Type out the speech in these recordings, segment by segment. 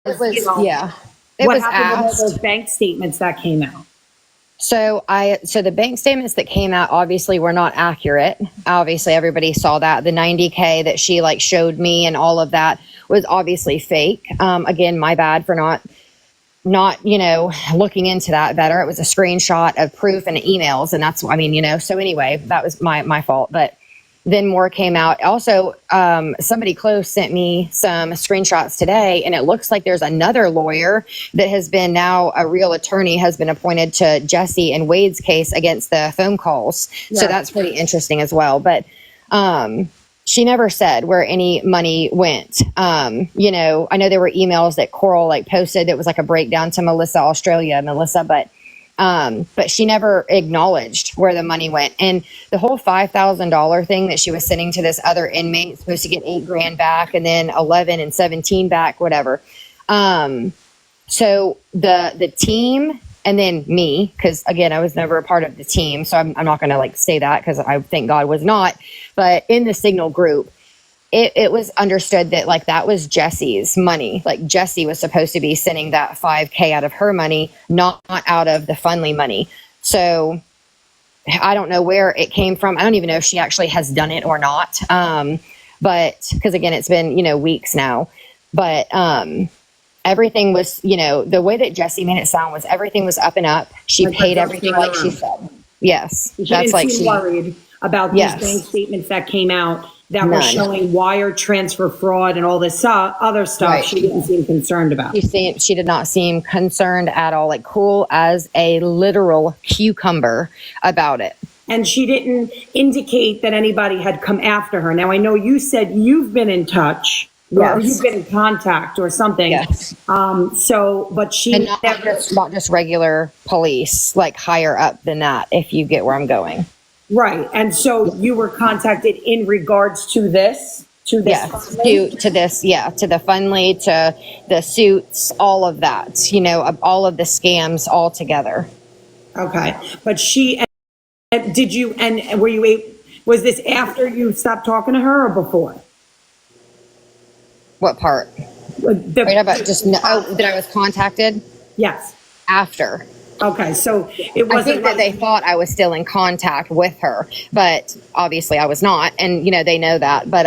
it was, you know, yeah, it what was happened with asked. all those bank statements that came out? So the bank statements that came out obviously were not accurate. Obviously, everybody saw that. The 90K that she like showed me and all of that was obviously fake. Again, my bad for not looking into that better. It was a screenshot of proof and emails, and that's, I mean, so anyway, that was my fault. But then more came out. Also, somebody close sent me some screenshots today, and it looks like there's another lawyer that has been now a real attorney has been appointed to Jesse and Wade's case against the phone calls. Yeah. So that's pretty interesting as well. But she never said where any money went. I know there were emails that Coral like posted that was like a breakdown to Melissa, but she never acknowledged where the money went. And the whole $5,000 thing that she was sending to this other inmate, supposed to get $8,000 back and then 11 and 17 back, whatever. So the team and then me, because again, I was never a part of the team. So I'm not going to like say that because I thank God was not. But in the Signal group, it was understood that like that was Jesse's money. Like Jesse was supposed to be sending that $5,000 out of her money, not out of the Fundly money. So I don't know where it came from. I don't even know if she actually has done it or not. But because again, it's been, weeks now, but, everything was, the way that Jesse made it sound was everything was up and up. She paid everything like she said. Yes. That's like she worried about these bank statements that came out that were showing wire transfer fraud and all this other stuff. Right. She didn't seem concerned about. She did not seem concerned at all, like cool as a literal cucumber about it. And she didn't indicate that anybody had come after her. Now, I know you said you've been in touch. Yes. Or you've been in contact or something. Yes. But she and not just regular police, like higher up than that, if you get where I'm going. Right. And so you were contacted in regards to this? To this? Yes, to this, to the Fundly, to the suits, all of that, all of the scams all together. Okay. But was this after you stopped talking to her or before? What part? That I was contacted? Yes. After. Okay, so it wasn't. I think that they thought I was still in contact with her, but obviously I was not, and they know that. But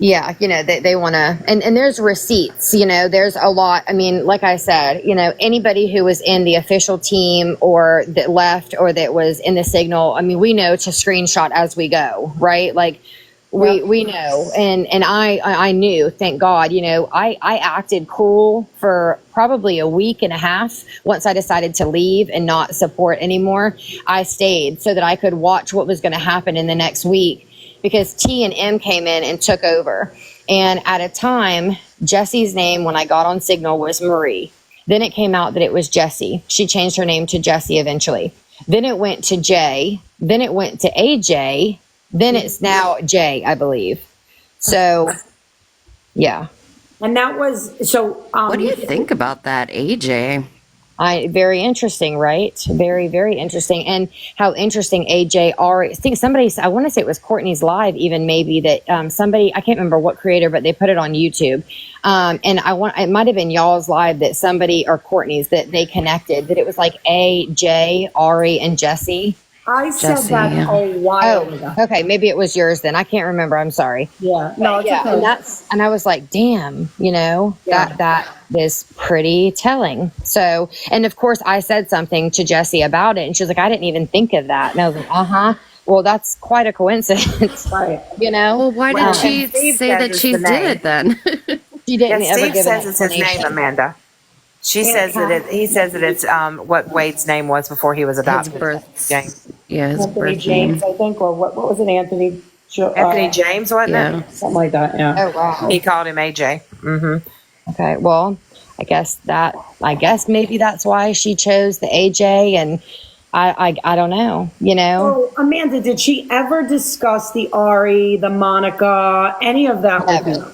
they want to, and there's receipts. There's a lot. I mean, like I said, anybody who was in the official team or that left or that was in the Signal. I mean, we know to screenshot as we go, right? Like. We know, and I knew, thank God, I acted cool for probably a week and a half. Once I decided to leave and not support anymore, I stayed so that I could watch what was going to happen in the next week, because T and M came in and took over. And at a time, Jesse's name when I got on Signal was Marie. Then it came out that it was Jessie. She changed her name to Jessie eventually. Then it went to J. Then it went to AJ. Then it's now Jay, I believe. So, yeah. And that was, so. What do you think about that, AJ? Very interesting, right? Very, very interesting. And how interesting AJ I think I want to say it was Courtney's Live even maybe that somebody, I can't remember what creator, but they put it on YouTube. And it might have been y'all's live that somebody, or Courtney's, that they connected, that it was like AJ, Ari, and Jesse. I said that a while ago. Okay, maybe it was yours then. I can't remember. I'm sorry. Yeah, no, it's okay. And I was like, damn, that is pretty telling. So, and of course, I said something to Jessie about it, and she was like, I didn't even think of that. And I was like, well, that's quite a coincidence, right? Well, why did she say that she did it then? She didn't ever Steve give says it's his name, Amanda. He says that it's what Wade's name was before he was adopted. His birth James. Yeah, his Anthony birth James, name. I think, or what was it, Anthony? Anthony James, wasn't it? Something like that, yeah. Oh, wow. He called him AJ. Mm-hmm. Okay, well, I guess maybe that's why she chose the AJ, and I don't know, So, Amanda, did she ever discuss the Ari, the Monica, any of that with you?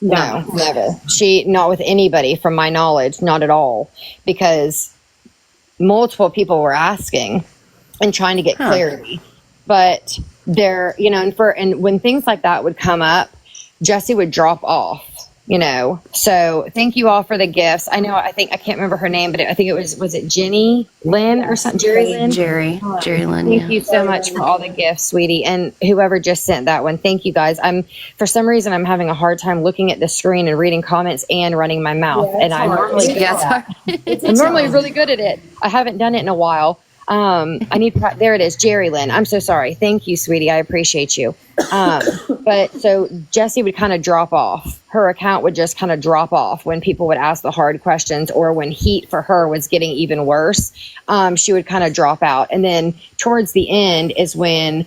No, never. Not with anybody from my knowledge, not at all, because multiple people were asking and trying to get clarity. But and when things like that would come up, Jesse would drop off. you know. So thank you all for the gifts. I know, I can't remember her name, but I think it was it Jenny Lynn or something? Jerry Lynn? Jerry Lynn. Thank you so much for all the gifts, sweetie. And whoever just sent that one, thank you guys. For some reason, I'm having a hard time looking at the screen and reading comments and running my mouth. Yeah, and I'm normally good at that. I'm normally really good at it. I haven't done it in a while. There it is, Jerry Lynn. I'm so sorry. Thank you, sweetie. I appreciate you. But so Jessie would kind of drop off. Her account would just kind of drop off when people would ask the hard questions, or when heat for her was getting even worse. She would kind of drop out. And then towards the end is when,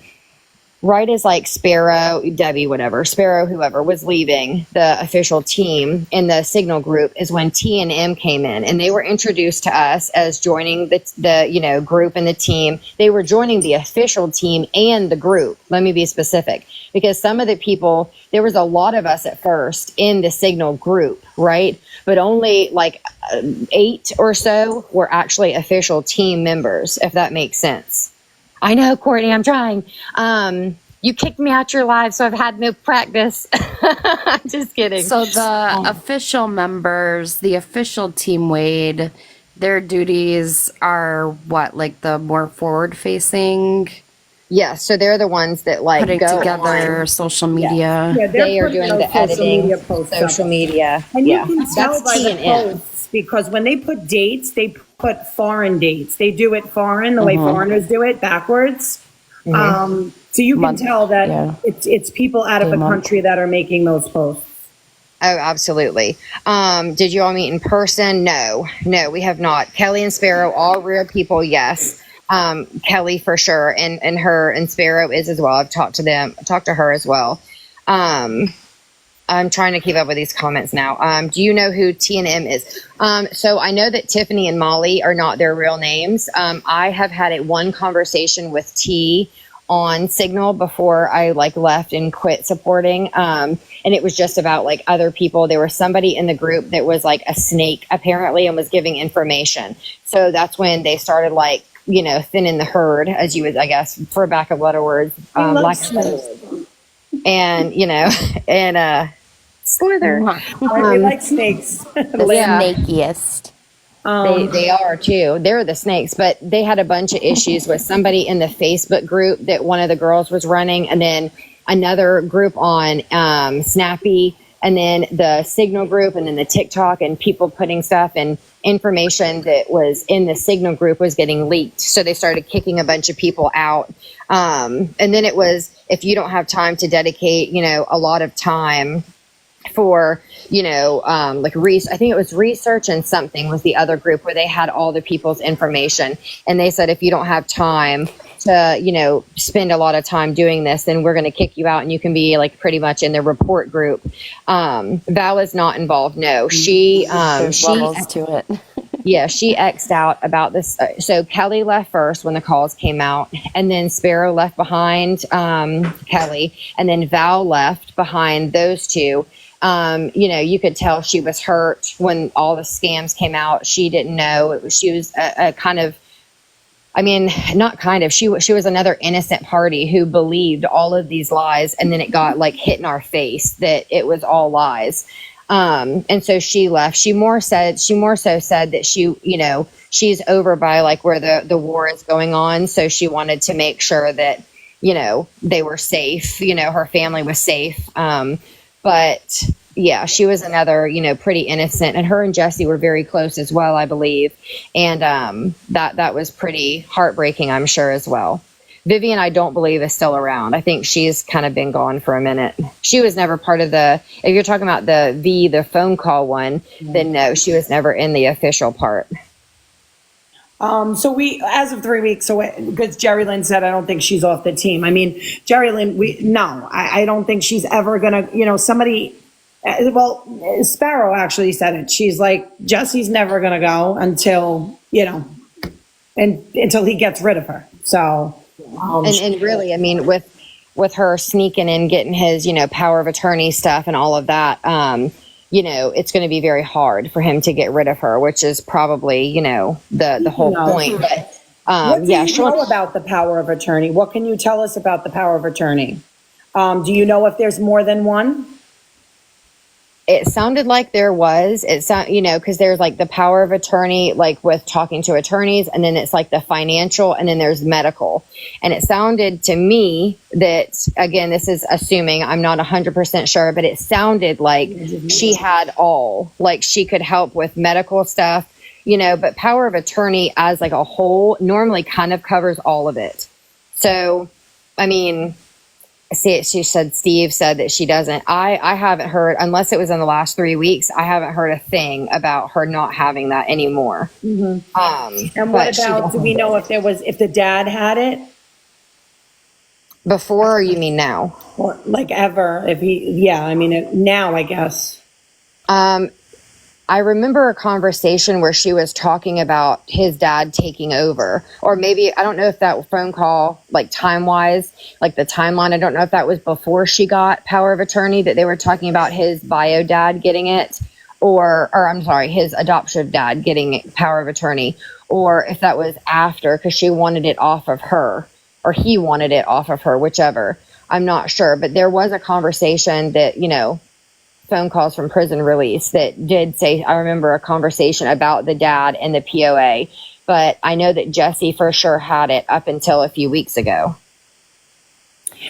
right as like Sparrow, whoever was leaving the official team in the Signal group, is when T&M came in, and they were introduced to us as joining the group and the team. They were joining the official team and the group. Let me be specific, because some of the people, there was a lot of us at first in the Signal group, right? But only like 8 or so were actually official team members, if that makes sense. I know, Courtney, I'm trying. You kicked me out your live, so I've had no practice. Just kidding. So the official members, the official team Wade, their duties are what, like the more forward facing? Yeah, so they're the ones that like putting go together on. social media. Yeah, They are doing the editing, social media. And you Yeah, can tell that's by the T&M. posts, because when they put dates, they put foreign dates. They do it foreign, the way foreigners do it, backwards. So you can tell that it's people out of the country that are making those posts. Oh, absolutely. Did you all meet in person? No, we have not. Kelly and Sparrow, all real people, yes. Kelly for sure, and her and Sparrow is as well. I've talked to her as well. I'm trying to keep up with these comments now. Do you know who T&M is? So I know that Tiffany and Molly are not their real names. I have had one conversation with T on Signal before I left and quit supporting. And it was just about other people. There was somebody in the group that was a snake apparently and was giving information. So that's when they started thinning the herd, as you would, I guess, for lack of better words. And Slither. They like snakes. Snakiest. They are too. They're the snakes, but they had a bunch of issues with somebody in the Facebook group that one of the girls was running, and then another group on Snappy, and then the Signal group, and then the TikTok, and people putting stuff and information that was in the Signal group was getting leaked. So they started kicking a bunch of people out. And then it was, if you don't have time to dedicate, a lot of time for, I think it was research and something was the other group where they had all the people's information. And they said, if you don't have time to, spend a lot of time doing this, then we're going to kick you out and you can be pretty much in the report group. Val is not involved. No, she levels to it. Yeah, she X'd out about this. So Kelly left first when the calls came out, and then Sparrow left behind Kelly, and then Val left behind those two. You could tell she was hurt when all the scams came out. She didn't know. She was she was another innocent party who believed all of these lies, and then it got hit in our face that it was all lies. And so she left. She more so said that she's over by where the war is going on. So she wanted to make sure that, they were safe, her family was safe. But yeah, she was another, pretty innocent, and her and Jessie were very close as well, I believe. And, that was pretty heartbreaking, I'm sure, as well. Vivian, I don't believe, is still around. I think she's kind of been gone for a minute. She was never part of if you're talking about the phone call one, then no, she was never in the official part. So we, as of 3 weeks, because Jerry Lynn said, I don't think she's off the team. I mean, Jerry Lynn, I don't think she's ever gonna, Sparrow actually said it. She's like, Jesse's never gonna go until he gets rid of her. So, and really, I mean, with her sneaking in, getting his, power of attorney stuff and all of that, it's going to be very hard for him to get rid of her, which is probably, the whole point. But, what do you know about the power of attorney? What can you tell us about the power of attorney? Do you know if there's more than one? It sounded like there was. Because there's like the power of attorney, like with talking to attorneys, and then it's like the financial, and then there's medical. And it sounded to me that, again, this is assuming, I'm not 100% sure, but it sounded like she had all, like she could help with medical stuff, but power of attorney as like a whole normally kind of covers all of it. So, I mean, Steve said that she doesn't. I haven't heard, unless it was in the last 3 weeks, I haven't heard a thing about her not having that anymore. Mm-hmm. And what about, do we know if the dad had it? Before, or you mean now? Or like ever, now I guess. I remember a conversation where she was talking about his dad taking over, or maybe, I don't know if that phone call, like time wise, like the timeline, I don't know if that was before she got power of attorney, that they were talking about his bio dad getting it, or I'm sorry, his adoptive dad getting power of attorney, or if that was after, because she wanted it off of her, or he wanted it off of her, whichever. I'm not sure, but there was a conversation that, phone calls from prison release that did say, I remember a conversation about the dad and the POA, but I know that Jesse for sure had it up until a few weeks ago.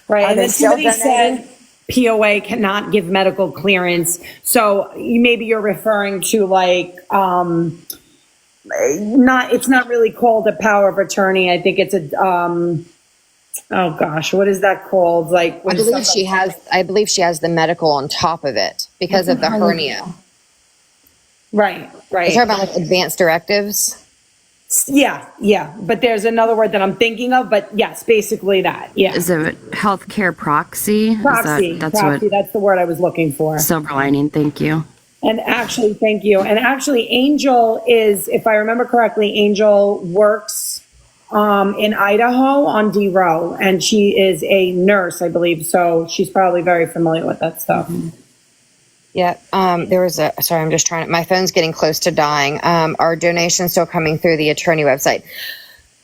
Right. And then somebody said POA cannot give medical clearance. So maybe you're referring to like, it's not really called a power of attorney. I think it's oh gosh, what is that called? Like, I believe she has the medical on top of it because of the hernia. Right. You're talking about like advanced directives? Yeah. But there's another word that I'm thinking of, but yes, basically that. Yeah. Is it healthcare proxy? Proxy. That's the word I was looking for. Silver lining. Thank you. And actually, thank you. And actually, Angel is, if I remember correctly, Angel works in Idaho on D Row, and she is a nurse, I believe. So she's probably very familiar with that stuff. Yeah. There was sorry, I'm just my phone's getting close to dying. Are donations still coming through the attorney website?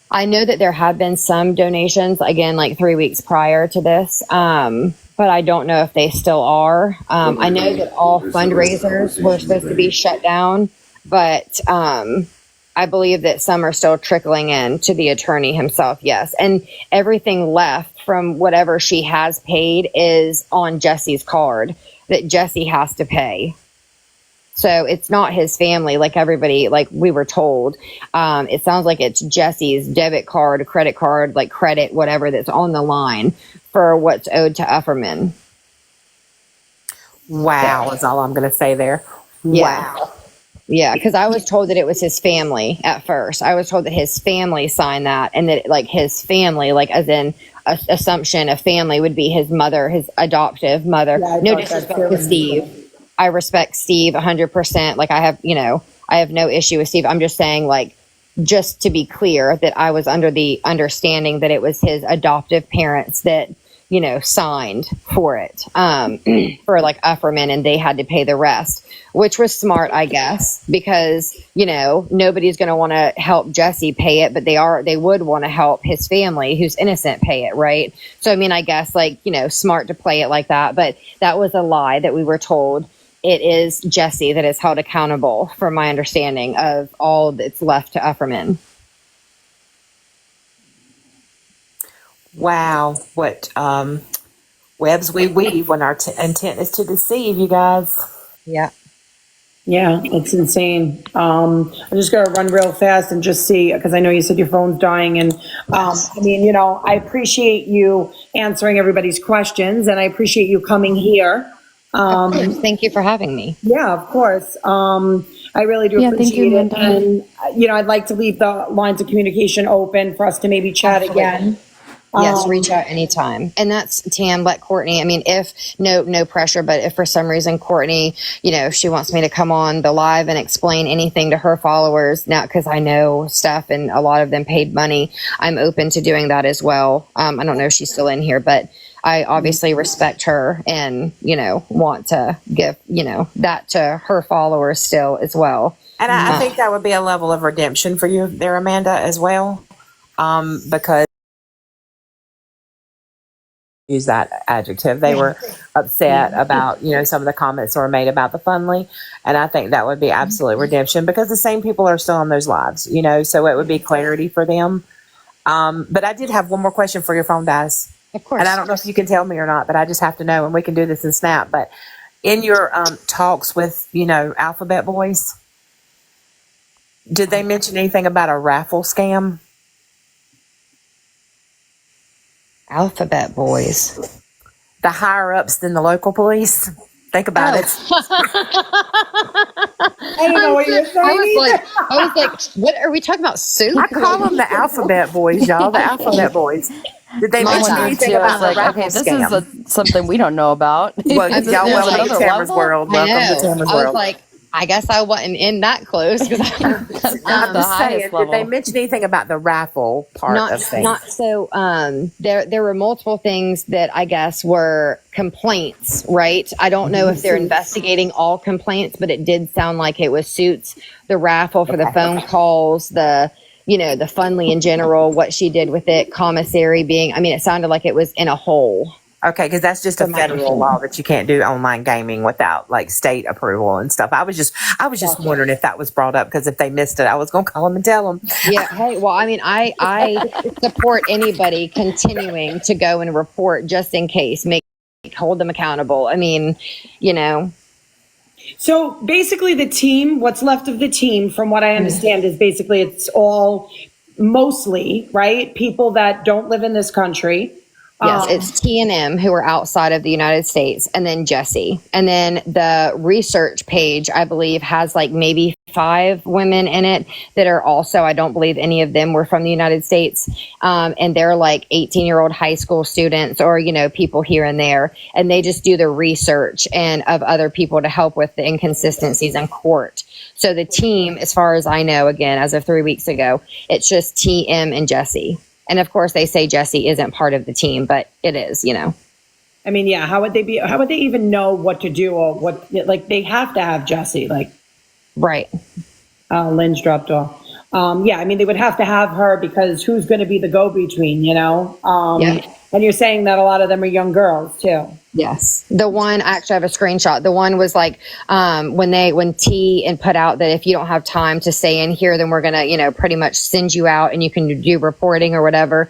I know that there have been some donations, again, like 3 weeks prior to this. But I don't know if they still are. I know that all fundraisers were supposed to be shut down, but, I believe that some are still trickling in to the attorney himself. Yes. And everything left from whatever she has paid is on Jesse's card that Jesse has to pay. So it's not his family, like everybody, like we were told. It sounds like it's Jesse's debit card, credit card, like credit, whatever that's on the line for what's owed to Ufferman. Wow, is all I'm going to say there. Yeah. Wow. Yeah, because I was told that it was his family at first. I was told that his family signed that, and that like his family, like as in assumption of family, would be his mother, his adoptive mother. Yeah, no disrespect to Steve. I respect Steve 100%. Like I have no issue with Steve. I'm just saying, like, just to be clear, that I was under the understanding that it was his adoptive parents that, signed for it, for like Ufferman, and they had to pay the rest, which was smart, I guess, because, nobody's going to want to help Jesse pay it, but they would want to help his family who's innocent pay it. Right. So, I mean, I guess like, smart to play it like that, but that was a lie that we were told. It is Jesse that is held accountable, from my understanding of all that's left to Ufferman. Wow. What webs we weave when our intent is to deceive, you guys. Yeah. Yeah, it's insane. I'm just going to run real fast and just see, because I know you said your phone's dying. And I appreciate you answering everybody's questions, and I appreciate you coming here. Thank you for having me. Yeah, of course. I really do appreciate it. And, I'd like to leave the lines of communication open for us to maybe chat again. Yes, reach out anytime. And that's Tam, let Courtney, if no pressure, but if for some reason Courtney, if she wants me to come on the live and explain anything to her followers now, because I know stuff and a lot of them paid money, I'm open to doing that as well. I don't know if she's still in here, but I obviously respect her and, want to give, that to her followers still as well. And I think that would be a level of redemption for you there, Amanda, as well. Because use that adjective. They were upset about, some of the comments that were made about the Fundley. And I think that would be absolute redemption because the same people are still in those lives, so it would be clarity for them. But I did have one more question for your phone, Dice. Of course. And I don't know if you can tell me or not, but I just have to know, and we can do this in Snap. But in your talks with, Alphabet Boys, did they mention anything about a raffle scam? Alphabet Boys. The higher ups than the local police. Think about it. I don't know what you're saying. I was like, what are we talking about? Soup? I call them the Alphabet Boys, y'all. The Alphabet Boys. Did they mention anything about the raffle scam? This is something we don't know about. Well, y'all welcome to Tamara's World. Welcome to Tamara's World. I was like, I guess I wasn't in that close. I'm just saying, did they mention anything about the raffle part of things? There were multiple things that I guess were complaints, right? I don't know if they're investigating all complaints, but it did sound like it was Suits, the raffle for the phone calls, the Fundley in general, what she did with it, commissary being, it sounded like it was in a hole. Okay, because that's just a federal law that you can't do online gaming without like state approval and stuff. I was just wondering if that was brought up because if they missed it, I was going to call them and tell them. Yeah. Hey, well, I support anybody continuing to go and report just in case, hold them accountable. So basically the team, what's left of the team, from what I understand, is basically it's all mostly, right, people that don't live in this country. Yes, it's T&M who are outside of the United States, and then Jesse. And then the research page, I believe, has like maybe 5 women in it that are also, I don't believe any of them were from the United States. And they're like 18-year-old high school students or, people here and there. And they just do the research and of other people to help with the inconsistencies in court. So the team, as far as I know, again, as of 3 weeks ago, it's just TM and Jesse. And of course, they say Jesse isn't part of the team, but it is, Yeah. How would they even know what to do or what? Like they have to have Jesse. Right. Lynn's dropped off. They would have to have her because who's going to be the go-between? Yeah. And you're saying that a lot of them are young girls too. Yes. The one, I actually have a screenshot. The one was like, when T and put out that if you don't have time to stay in here, then we're going to, pretty much send you out and you can do reporting or whatever.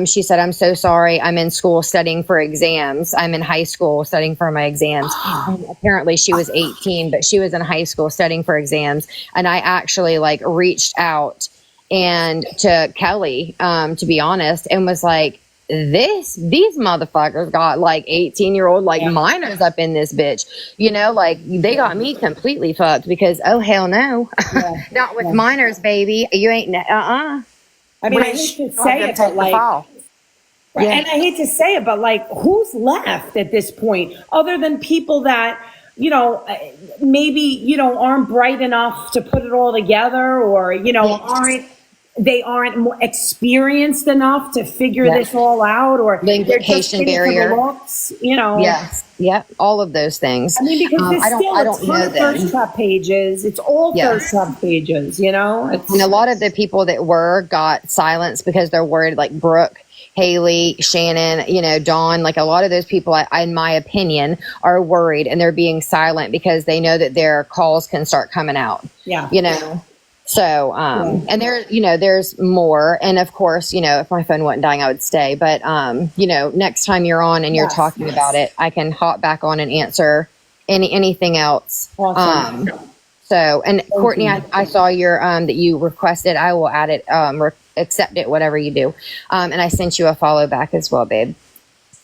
She said, I'm so sorry. I'm in school studying for exams. I'm in high school studying for my exams. Apparently she was 18, but she was in high school studying for exams. And I actually reached out and to Kelly, to be honest, and was like, these motherfuckers got 18-year-old minors up in this bitch, they got me completely fucked because hell no. Not with minors, baby. You ain't I hate to say it, but and I hate to say it, but who's left at this point other than people that maybe aren't bright enough to put it all together or aren't more experienced enough to figure this all out, or linguification barrier. Yes, yep, all of those things. Because there's I don't know thirst trap pages. It's all thirst trap pages. And a lot of the people that got silenced because they're worried, like Brooke, Haley, Shannon, Dawn, a lot of those people, in my opinion, are worried and they're being silent because they know that their calls can start coming out. Yeah. So, and there's more. And of course, if my phone wasn't dying, I would stay. But, next time you're on and you're talking about it, I can hop back on and answer anything else. Awesome. And Courtney, I saw your, that you requested, I will add it, accept it, whatever you do. And I sent you a follow back as well, babe.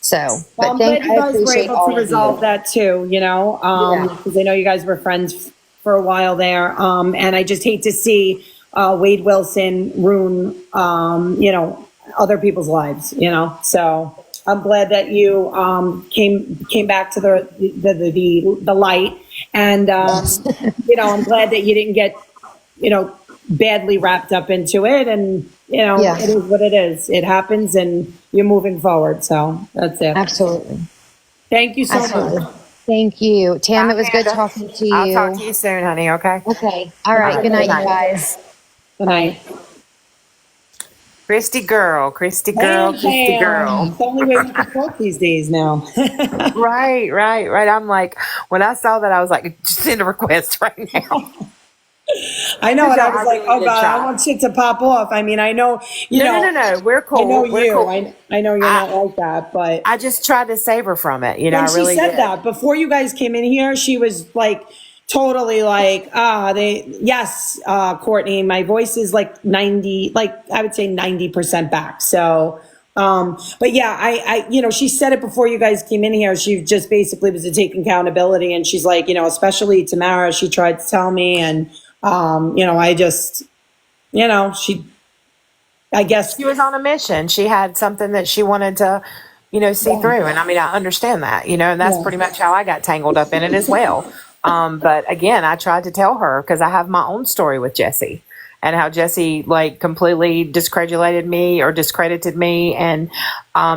So, I'm glad you guys were able to resolve that too, because I know you guys were friends for a while there. And I just hate to see Wade Wilson ruin, other people's lives, So I'm glad that you came back to the light. And, I'm glad that you didn't get, badly wrapped up into it. And, it is what it is. It happens and you're moving forward. So that's it. Absolutely. Thank you so much. Thank you. Tam, it was good talking to you. I'll talk to you soon, honey, okay? Okay. All right. Good night, you guys. Good night. Kristie girl, Kristie girl, Kristie girl. It's the only way we can talk these days now. Right. I'm like, when I saw that, I was like, send a request right now. I know, and I was like, really oh did God, try. I want shit to pop off. I mean, I know, No. We're cool. I know We're you. cool. I know you're not like that, but I just tried to save her from it. You know, when I really she said did. that before you guys came in here, she was like totally like, Courtney, my voice is like 90, like I would say 90% back. So, but yeah, I, she said it before you guys came in here. She just basically was to take accountability, and she's like, especially Tamara, she tried to tell me, and, I just, I guess She was on a mission. She had something that she wanted to, see through. And I mean, I understand that, and that's pretty much how I got tangled up in it as well. But again, I tried to tell her, because I have my own story with Jesse, and how Jesse like completely discredited me and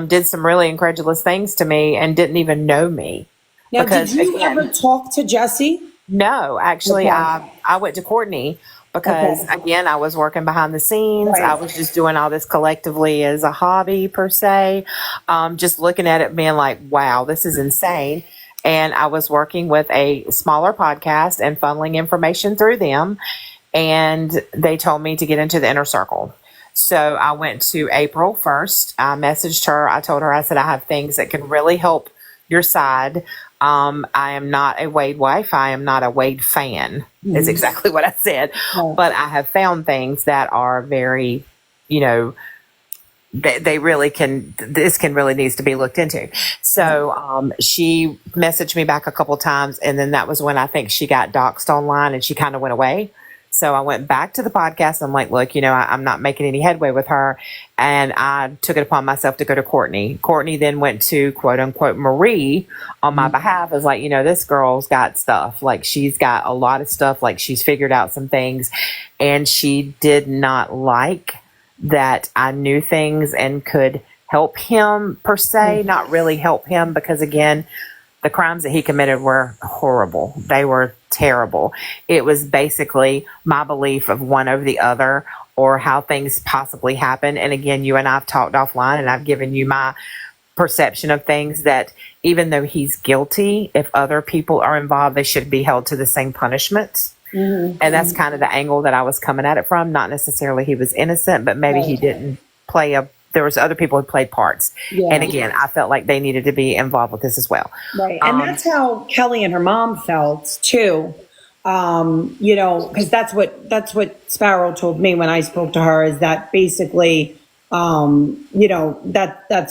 did some really incredulous things to me and didn't even know me. Now, Because, did you again, ever talk to Jesse? No, actually, Okay. I went to Courtney because, Okay. again, I was working behind the scenes. Right. I was just doing all this collectively as a hobby, per se, just looking at it being like, wow, this is insane. And I was working with a smaller podcast and funneling information through them. And they told me to get into the inner circle. So I went to April 1st. I messaged her. I told her, I said, I have things that can really help your side. I am not a Wade wife. I am not a Wade fan, is exactly what I said. Right. But I have found things that are very, they really this really needs to be looked into. So she messaged me back a couple times, and then that was when I think she got doxxed online and she kind of went away. So I went back to the podcast. I'm like, look, I'm not making any headway with her. And I took it upon myself to go to Courtney. Courtney then went to quote unquote Marie on my behalf. I was like, this girl's got stuff. Like, she's got a lot of stuff. Like, she's figured out some things. And she did not like that I knew things and could help him per se, not really help him, because again, the crimes that he committed were horrible. They were terrible. It was basically my belief of one over the other, or how things possibly happen. And again, you and I have talked offline, and I've given you my perception of things, that even though he's guilty, if other people are involved, they should be held to the same punishment. And that's kind of the angle that I was coming at it from. Not necessarily he was innocent, but maybe he didn't there was other people who played parts. Yeah. And again, I felt like they needed to be involved with this as well. Right. And that's how Kelly and her mom felt too. Because that's what Sparrow told me when I spoke to her, is that basically, that's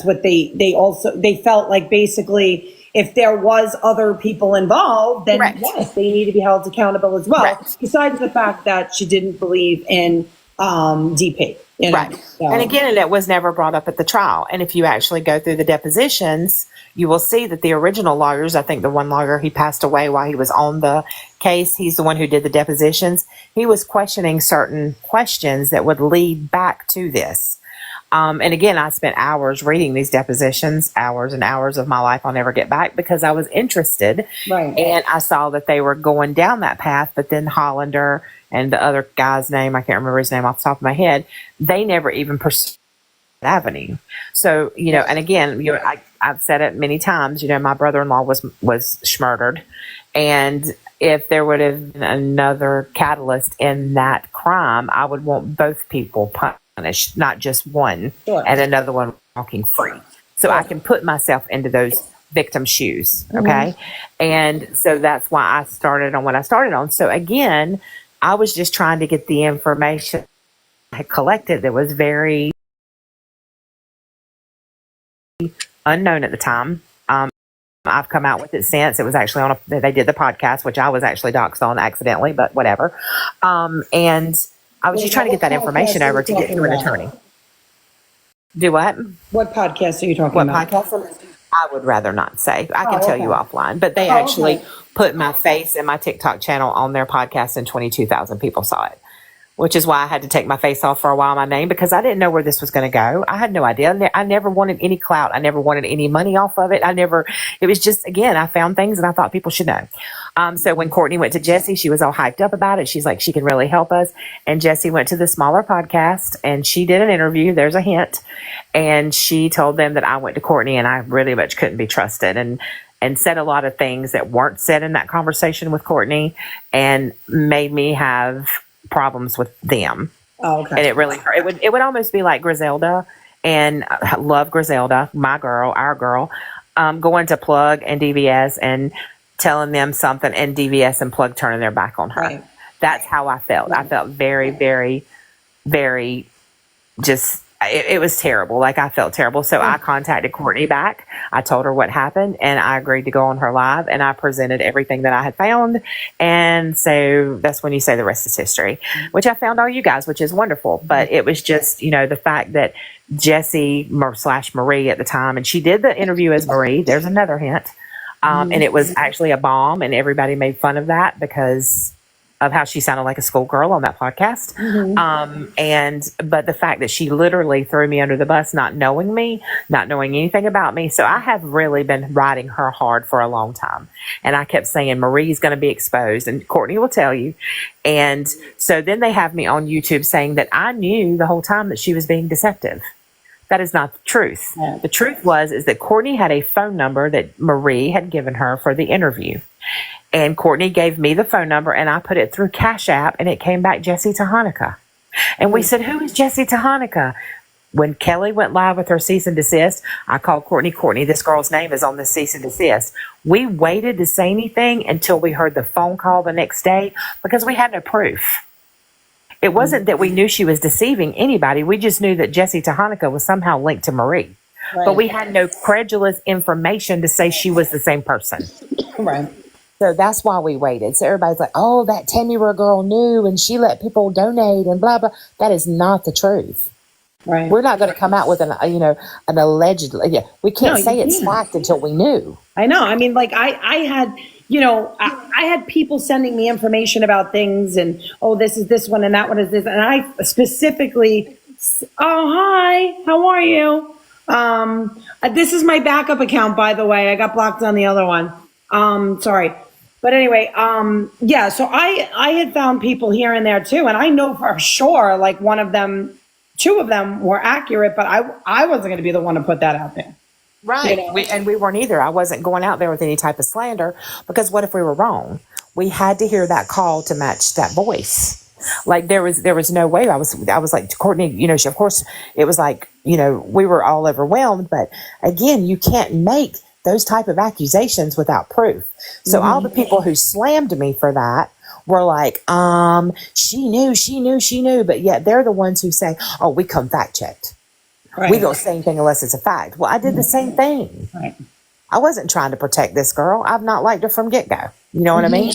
what they felt like, basically, if there was other people involved, then yes, they need to be held accountable as well. Right. Besides the fact that she didn't believe in DP. Right. So. And again, it was never brought up at the trial. And if you actually go through the depositions, you will see that the original lawyers, I think the one lawyer, he passed away while he was on the case. He's the one who did the depositions. He was questioning certain questions that would lead back to this. And again, I spent hours reading these depositions, hours and hours of my life I'll never get back, because I was interested. Right. And I saw that they were going down that path, but then Hollander and the other guy's name, I can't remember his name off the top of my head, they never even pursued that avenue. So, and again, I've said it many times, my brother-in-law was murdered. And if there would have been another catalyst in that crime, I would want both people punished, not just one, and another one walking free. So I can put myself into those victim shoes. Okay. And so that's why I started on what I started on. So again, I was just trying to get the information I had collected that was very unknown at the time. I've come out with it since. It was actually they did the podcast, which I was actually doxxed on accidentally, but whatever. And I was just trying to get that information over to get to an attorney. Do what? What podcast are you talking about? What podcast? I would rather not say. I can tell you offline. But they actually put my face and my TikTok channel on their podcast, and 22,000 people saw it, which is why I had to take my face off for a while, my name, because I didn't know where this was going to go. I had no idea. I never wanted any clout. I never wanted any money off of it. It was just, again, I found things and I thought people should know. So when Courtney went to Jessie, she was all hyped up about it. She's like, she can really help us. And Jessie went to the smaller podcast and she did an interview. There's a hint. And she told them that I went to Courtney and I really much couldn't be trusted, and said a lot of things that weren't said in that conversation with Courtney and made me have problems with them. Oh, okay. And it really hurt. It would almost be like Griselda, and I love Griselda, my girl, our girl, going to Plug and DVS and telling them something, and DVS and Plug turning their back on her. Right. That's how I felt. Right. I felt very, very, very just, it was terrible. Like, I felt terrible. So I contacted Courtney back. I told her what happened and I agreed to go on her live, and I presented everything that I had found. And so that's when you say the rest is history, which I found all you guys, which is wonderful. But it was just, the fact that Jessie / Marie at the time, and she did the interview as Marie. There's another hint. And it was actually a bomb, and everybody made fun of that because of how she sounded like a schoolgirl on that podcast. But the fact that she literally threw me under the bus, not knowing me, not knowing anything about me. So I have really been riding her hard for a long time. And I kept saying, Marie's going to be exposed, and Courtney will tell you. And so then they have me on YouTube saying that I knew the whole time that she was being deceptive. That is not the truth. Yeah. The truth is that Courtney had a phone number that Marie had given her for the interview. And Courtney gave me the phone number, and I put it through Cash App, and it came back Jessie Tahanika. And we said, who is Jessie Tahanika? When Kelly went live with her cease and desist, I called Courtney. Courtney, this girl's name is on the cease and desist. We waited to say anything until we heard the phone call the next day because we had no proof. It wasn't that we knew she was deceiving anybody. We just knew that Jessie Tahanika was somehow linked to Marie. Right. But we had no credulous information to say she was the same person. Right. So that's why we waited. So everybody's like, oh, that 10-year-old girl knew and she let people donate and blah, blah. That is not the truth. Right. We're not going to come out with an alleged, we can't say it's fact until we knew. I know. I mean, like I had, I had people sending me information about things and, oh, this is this one and that one is this. And I specifically, oh, hi, how are you? This is my backup account, by the way. I got blocked on the other one. Sorry. But anyway, so I had found people here and there too. And I know for sure, like two of them were accurate, but I wasn't going to be the one to put that out there. Right. We weren't either. I wasn't going out there with any type of slander because what if we were wrong? We had to hear that call to match that voice. Like there was no way. I was like, Courtney, of course it was like, we were all overwhelmed, but again, you can't make those type of accusations without proof. So all the people who slammed me for that were like, she knew, but yet they're the ones who say, oh, we come fact checked. Right. We don't say anything unless it's a fact. Well, I did the same thing. Right. I wasn't trying to protect this girl. I've not liked her from get-go. You know what I mean?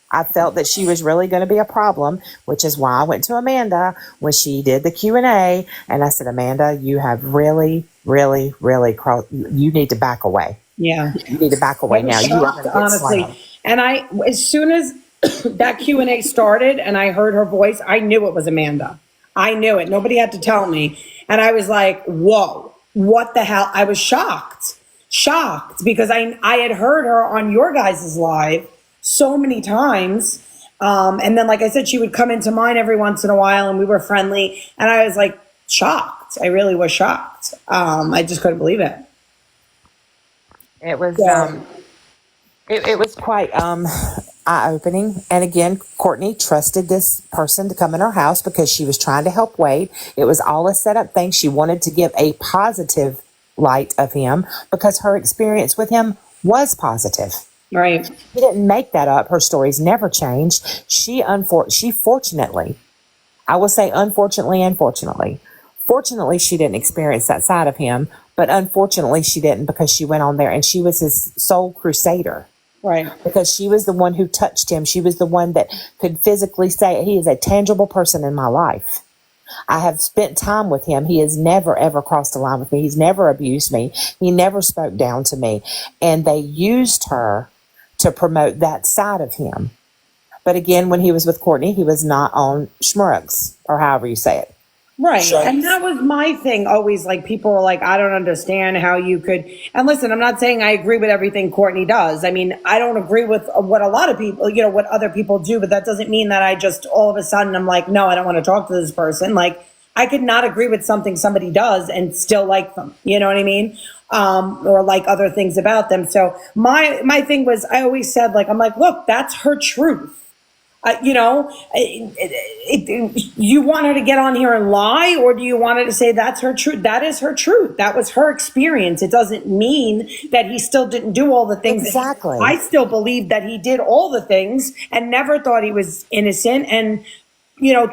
I felt that she was really going to be a problem, which is why I went to Amanda when she did the Q&A. And I said, Amanda, you have really, really, really, you need to back away. Yeah. You need to back away now. You are honestly. And as soon as that Q&A started and I heard her voice, I knew it was Amanda. I knew it. Nobody had to tell me. And I was like, whoa, what the hell? I was shocked because I had heard her on your guys' live so many times. And then, like I said, she would come into mine every once in a while and we were friendly. And I was like shocked. I really was shocked. I just couldn't believe it. It was, it was quite, eye-opening. And again, Courtney trusted this person to come in her house because she was trying to help Wade. It was all a set-up thing. She wanted to give a positive light of him because her experience with him was positive. Right. She didn't make that up. Her stories never changed. She fortunately, I will say unfortunately and fortunately, she didn't experience that side of him, but unfortunately she didn't because she went on there and she was his sole crusader. Right. Because she was the one who touched him. She was the one that could physically say, he is a tangible person in my life. I have spent time with him. He has never, ever crossed the line with me. He's never abused me. He never spoke down to me. And they used her to promote that side of him But again, when he was with Courtney, he was not on schmurgs, or however you say it. Right. So- And that was my thing always. Like, people are like, I don't understand how you could. And listen, I'm not saying I agree with everything Courtney does. I mean, I don't agree with what a lot of people, what other people do, but that doesn't mean that I just all of a sudden I'm like, no, I don't want to talk to this person. Like, I could not agree with something somebody does and still like them. You know what I mean? Or like other things about them. So my thing was, I always said, like, I'm like, look, that's her truth. You want her to get on here and lie, or do you want her to say that's her truth? That is her truth. That was her experience. It doesn't mean that he still didn't do all the things. Exactly. I still believe that he did all the things and never thought he was innocent, and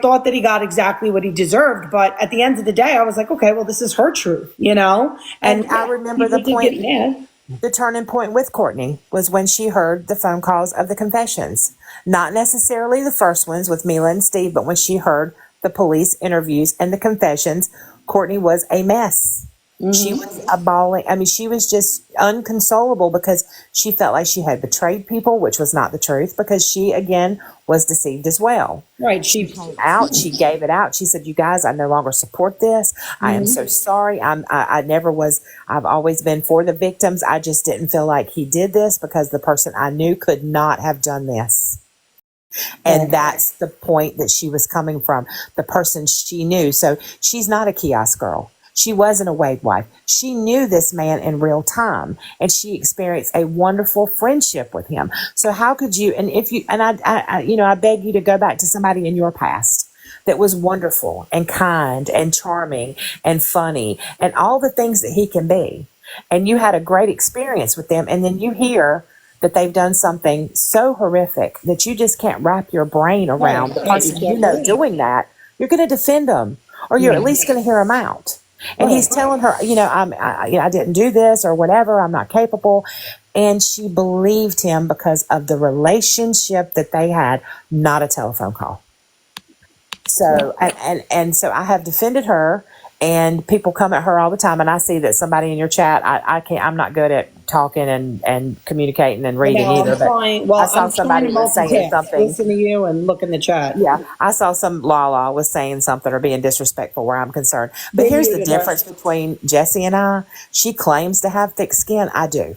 thought that he got exactly what he deserved. But at the end of the day, I was like, okay, well, this is her truth, And I remember the people did get mad. The turning point with Courtney was when she heard the phone calls of the confessions. Not necessarily the first ones with Mila and Steve, but when she heard the police interviews and the confessions, Courtney was a mess. She was a bawling. I mean, she was just unconsolable because she felt like she had betrayed people, which was not the truth, because she, again, was deceived as well. Right. She came out. She gave it out. She said, you guys, I no longer support this. I am so sorry. I never was. I've always been for the victims. I just didn't feel like he did this because the person I knew could not have done this. And that's the point that she was coming from, the person she knew. So she's not a kiosk girl. She wasn't a Wade wife. She knew this man in real time, and she experienced a wonderful friendship with him. So how could you, and if you, and I beg you to go back to somebody in your past that was wonderful and kind and charming and funny and all the things that he can be. And you had a great experience with them. And then you hear that they've done something so horrific that you just can't wrap your brain around the person doing that. You're going to defend them, or you're at least going to hear them out. And he's telling her, I didn't do this or whatever. I'm not capable. And she believed him because of the relationship that they had, not a telephone call. So, and so I have defended her, and people come at her all the time. And I see that somebody in your chat, I'm not good at talking and communicating and reading either. But I saw somebody was saying something. Listen to you and look in the chat. Yeah, I saw some Lala was saying something or being disrespectful where I'm concerned. But here's the difference between Jessie and I. She claims to have thick skin. I do.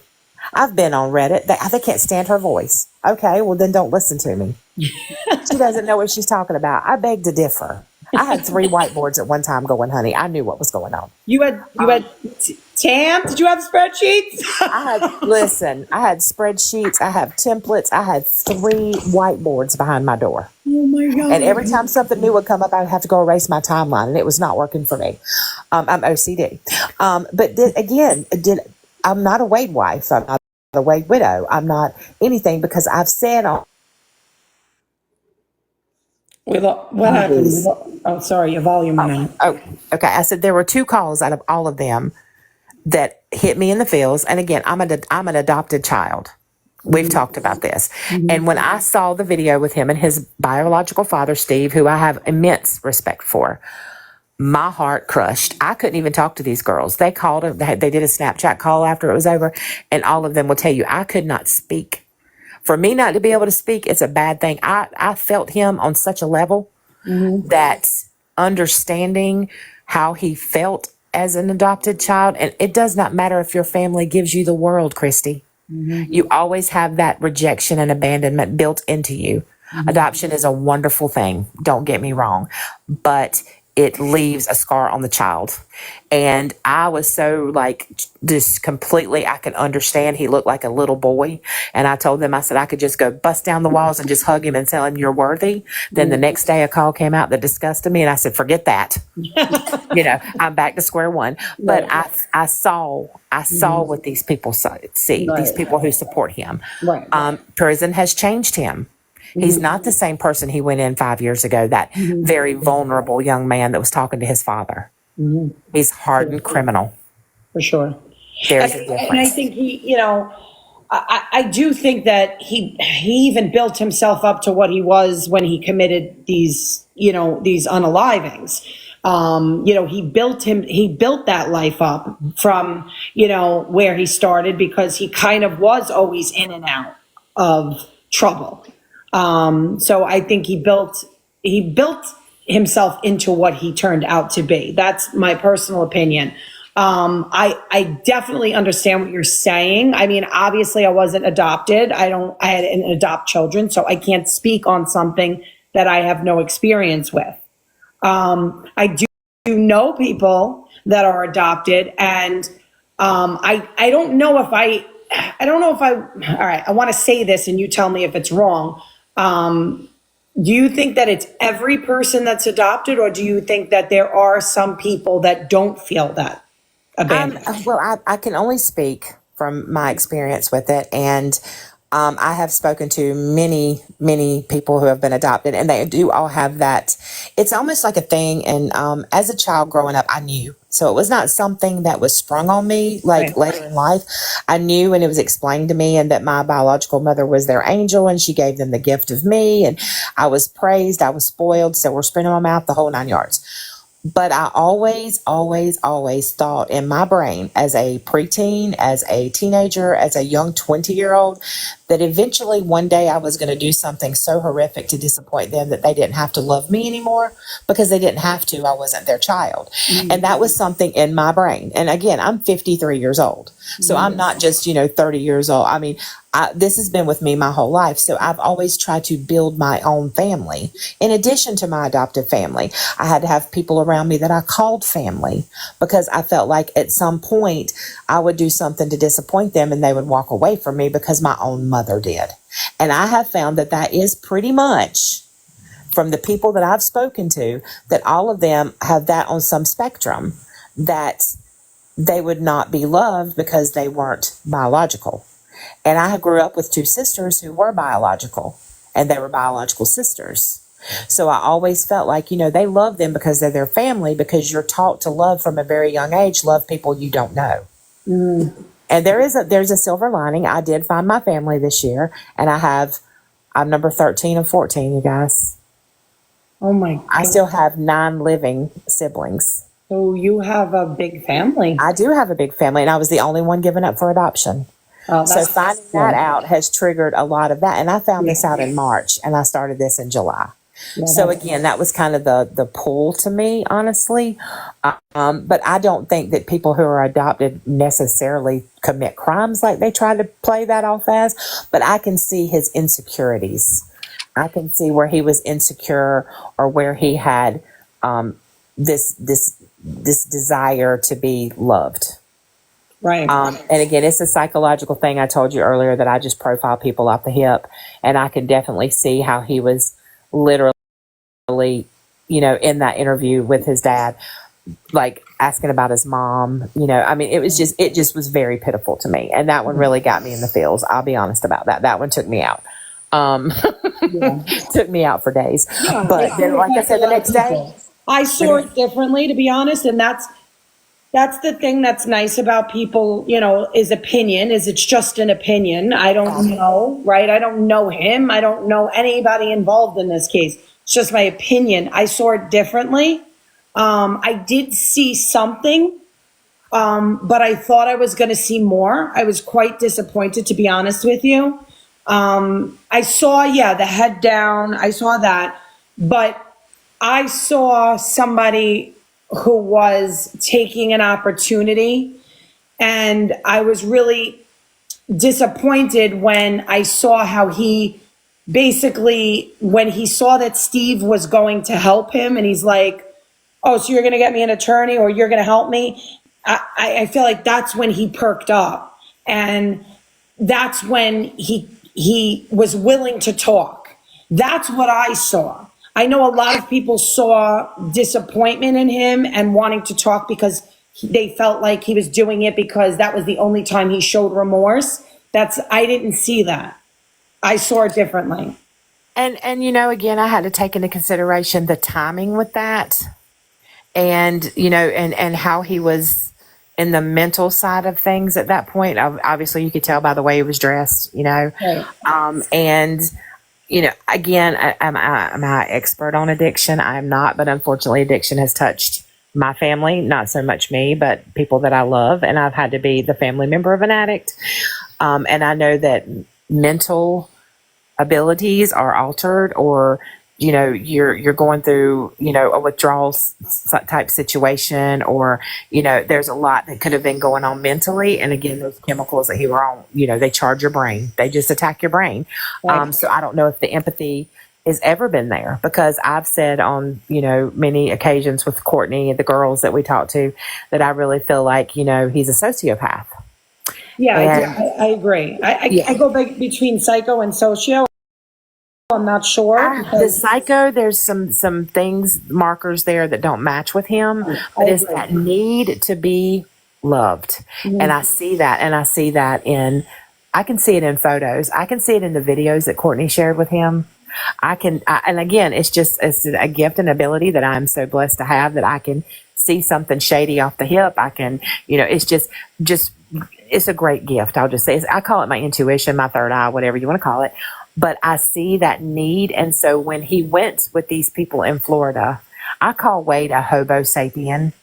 I've been on Reddit. They can't stand her voice. Okay, well then don't listen to me. She doesn't know what she's talking about. I beg to differ. I had 3 whiteboards at one time going, honey. I knew what was going on. You had Tam? Did you have spreadsheets? I had spreadsheets. I have templates. I had 3 whiteboards behind my door. Oh my God. And every time something new would come up, I would have to go erase my timeline, and it was not working for me. I'm OCD. But I'm not a Wade wife. I'm not a Wade widow. I'm not anything, because I've said on. What happened? Oh, sorry, your volume went out. Oh, okay. I said there were 2 calls out of all of them that hit me in the feels. And again, I'm an adopted child. We've talked about this. And when I saw the video with him and his biological father, Steve, who I have immense respect for, my heart crushed. I couldn't even talk to these girls. They called, they did a Snapchat call after it was over, and all of them will tell you, I could not speak. For me not to be able to speak, it's a bad thing. I felt him on such a level that understanding how he felt as an adopted child, and it does not matter if your family gives you the world, Kristie. You always have that rejection and abandonment built into you. Adoption is a wonderful thing. Don't get me wrong, but it leaves a scar on the child. And I was so just completely, I could understand. He looked like a little boy. And I told them, I said, I could just go bust down the walls and just hug him and tell him you're worthy. Then the next day a call came out that disgusted me. And I said, forget that. I'm back to square one. But I saw what these people see, these people who support him. Prison has changed him. He's not the same person he went in 5 years ago, that very vulnerable young man that was talking to his father. He's hardened criminal. For sure. There's a difference. And I think I do think that he even built himself up to what he was when he committed these unalivings. He built that life up from, where he started, because he kind of was always in and out of trouble. So I think he built himself into what he turned out to be. That's my personal opinion. I definitely understand what you're saying. I mean, obviously I wasn't adopted. I didn't adopt children, so I can't speak on something that I have no experience with. I do know people that are adopted, and I don't know if all right, I want to say this and you tell me if it's wrong. Do you think that it's every person that's adopted, or do you think that there are some people that don't feel that abandoned? Well, I can only speak from my experience with it. And I have spoken to many, many people who have been adopted, and they do all have that. It's almost like a thing. And as a child growing up, I knew. So it was not something that was sprung on me like later in life. I knew, and it was explained to me, and that my biological mother was their angel, and she gave them the gift of me. And I was praised, I was spoiled, so we're spinning my mouth, the whole 9 yards. But I always, always, always thought in my brain as a preteen, as a teenager, as a young 20-year-old, that eventually one day I was going to do something so horrific to disappoint them that they didn't have to love me anymore, because they didn't have to. I wasn't their child. Mm-hmm. And that was something in my brain. And again, I'm 53 years old. So I'm not just, 30 years old. I mean, this has been with me my whole life. So I've always tried to build my own family. In addition to my adoptive family, I had to have people around me that I called family, because I felt like at some point I would do something to disappoint them and they would walk away from me because my own mother did. And I have found that that is pretty much, from the people that I've spoken to, that all of them have that on some spectrum, that they would not be loved because they weren't biological. And I grew up with two sisters who were biological, and they were biological sisters. So I always felt like, they love them because they're their family, because you're taught to love from a very young age, love people you don't know. Mm. And there's a silver lining. I did find my family this year, and I'm number 13 of 14, you guys. Oh my God. I still have 9 living siblings. So you have a big family. I do have a big family, and I was the only one given up for adoption. Oh, so finding that out has triggered a lot of that. And I found this out in March, and I started this in July. Yeah, so again, that was kind of the pull to me, honestly. But I don't think that people who are adopted necessarily commit crimes like they try to play that off as. But I can see his insecurities. I can see where he was insecure, or where he had this desire to be loved. Right. And again, it's a psychological thing. I told you earlier that I just profile people off the hip, and I can definitely see how he was literally, in that interview with his dad, like asking about his mom, I mean, it just was very pitiful to me. And that one really got me in the feels. I'll be honest about that. That one took me out. Took me out for days. Yeah, but then, like I said, the next day, I saw it differently, to be honest. And that's the thing that's nice about people, is opinion, is it's just an opinion. I don't know, right? I don't know him. I don't know anybody involved in this case. It's just my opinion. I saw it differently. I did see something, but I thought I was going to see more. I was quite disappointed, to be honest with you. I saw, the head down. I saw that, but I saw somebody who was taking an opportunity, and I was really disappointed when I saw how he basically, when he saw that Steve was going to help him, and he's like, oh, so you're going to get me an attorney, or you're going to help me? I feel like that's when he perked up, and that's when he was willing to talk. That's what I saw. I know a lot of people saw disappointment in him and wanting to talk because they felt like he was doing it because that was the only time he showed remorse. I didn't see that. I saw it differently. And again, I had to take into consideration the timing with that, and and how he was in the mental side of things at that point. Obviously, you could tell by the way he was dressed. Right. And again, am I an expert on addiction? I'm not, but unfortunately, addiction has touched my family, not so much me, but people that I love, and I've had to be the family member of an addict. And I know that mental abilities are altered, or you're going through a withdrawal type situation, or there's a lot that could have been going on mentally. And again, those chemicals that he were on, they charge your brain. They just attack your brain. Right. So I don't know if the empathy has ever been there, because I've said on many occasions with Courtney and the girls that we talked to that I really feel like he's a sociopath. Yeah, And, I agree. I go back between psycho and socio. I'm not sure. The psycho, there's some things, markers there that don't match with him, but it's that need to be loved. Mm-hmm. And I see that, I can see it in photos. I can see it in the videos that Courtney shared with him. And again, it's a gift and ability that I'm so blessed to have, that I can see something shady off the hip. I can, it's just, it's a great gift. I'll just say, I call it my intuition, my third eye, whatever you want to call it. But I see that need. And so when he went with these people in Florida, I call Wade a hobo sapien,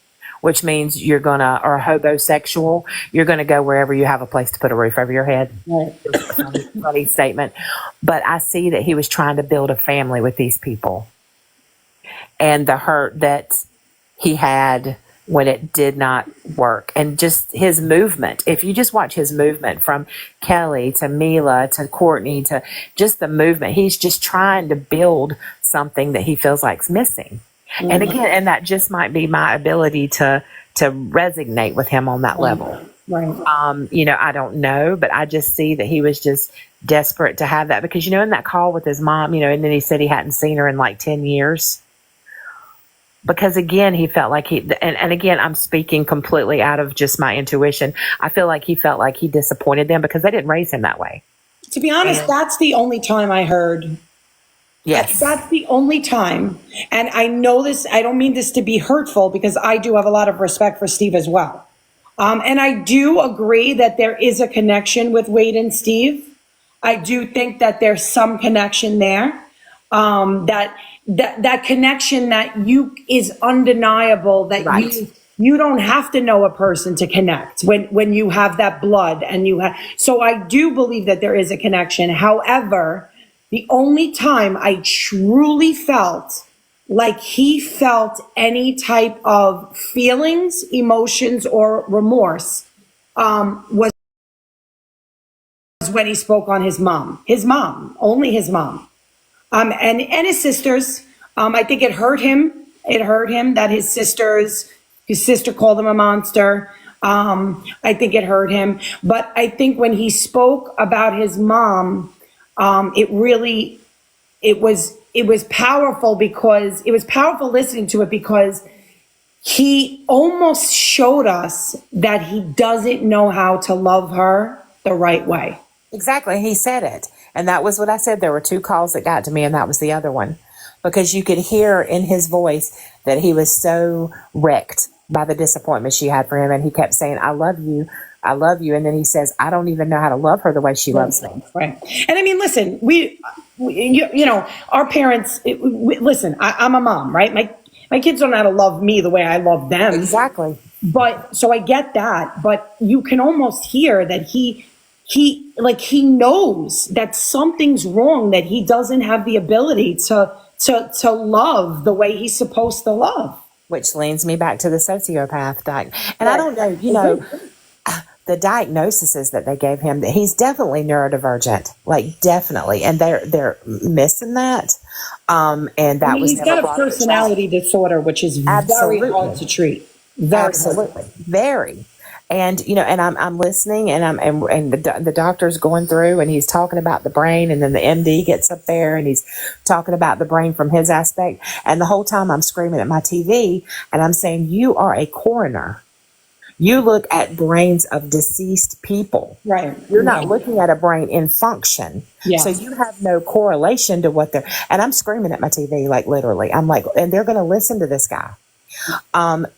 which means or a hobosexual, you're going to go wherever you have a place to put a roof over your head. Right. Funny statement. But I see that he was trying to build a family with these people. And the hurt that he had when it did not work, and just his movement. If you just watch his movement from Kelly to Mila to Courtney to just the movement, he's just trying to build something that he feels like's missing. Mm-hmm. And again, and that just might be my ability to resonate with him on that level. Right. I don't know, but I just see that he was just desperate to have that, because, in that call with his mom, and then he said he hadn't seen her in like 10 years. Because again, he felt like and again, I'm speaking completely out of just my intuition. I feel like he felt like he disappointed them because they didn't raise him that way. To be honest, that's the only time I heard. Yes. That's the only time. And I know this, I don't mean this to be hurtful, because I do have a lot of respect for Steve as well. And I do agree that there is a connection with Wade and Steve. I do think that there's some connection there. That connection that is undeniable, that right. You don't have to know a person to connect when you have that blood and so I do believe that there is a connection. However, the only time I truly felt like he felt any type of feelings, emotions, or remorse, was when he spoke on his mom, only his mom. And his sisters. I think it hurt him. It hurt him that his sister called him a monster. I think it hurt him. But I think when he spoke about his mom, it was powerful, because it was powerful listening to it, because he almost showed us that he doesn't know how to love her the right way. Exactly. He said it. And that was what I said. There were 2 calls that got to me, and that was the other one. Because you could hear in his voice that he was so wrecked by the disappointment she had for him. And he kept saying, I love you. I love you. And then he says, I don't even know how to love her the way she loves me. Right. And I mean, listen, our parents, listen, I'm a mom, right? My kids don't know how to love me the way I love them. Exactly. But so I get that. But you can almost hear that he knows that something's wrong, that he doesn't have the ability to love the way he's supposed to love. Which leads me back to the sociopath And I don't know, the diagnoses that they gave him, that he's definitely neurodivergent, like definitely. And they're missing that. And that was, he's got a personality disorder, which is very hard to treat. Absolutely. Very. And, and I'm listening, and the doctor's going through, and he's talking about the brain, and then the MD gets up there and he's talking about the brain from his aspect. And the whole time I'm screaming at my TV, and I'm saying, you are a coroner. You look at brains of deceased people. Right. You're not looking at a brain in function. Yeah. So you have no correlation to what they're, and I'm screaming at my TV, like literally. I'm like, and they're going to listen to this guy.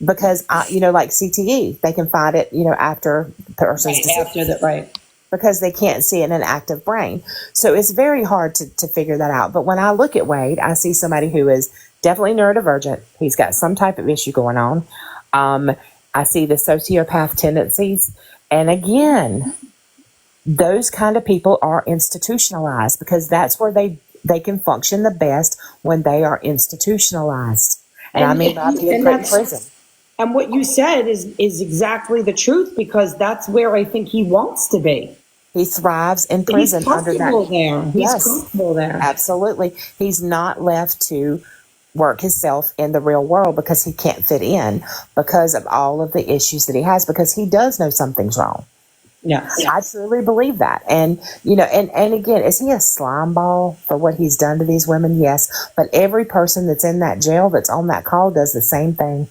Because like CTE, they can find it, after the person's deceased. Right. Because they can't see it in an active brain. So it's very hard to figure that out. But when I look at Wade, I see somebody who is definitely neurodivergent. He's got some type of issue going on. I see the sociopath tendencies. And again, those kind of people are institutionalized because that's where they can function the best when they are institutionalized. And I mean by being put in prison. And what you said is exactly the truth, because that's where I think he wants to be. He thrives in prison. He's comfortable there. He's Yes, comfortable there. absolutely. He's not left to work himself in the real world because he can't fit in because of all of the issues that he has, because he does know something's wrong. Yes. I truly believe that. And, you know, and again, is he a slime ball for what he's done to these women? Yes. But every person that's in that jail that's on that call does the same thing.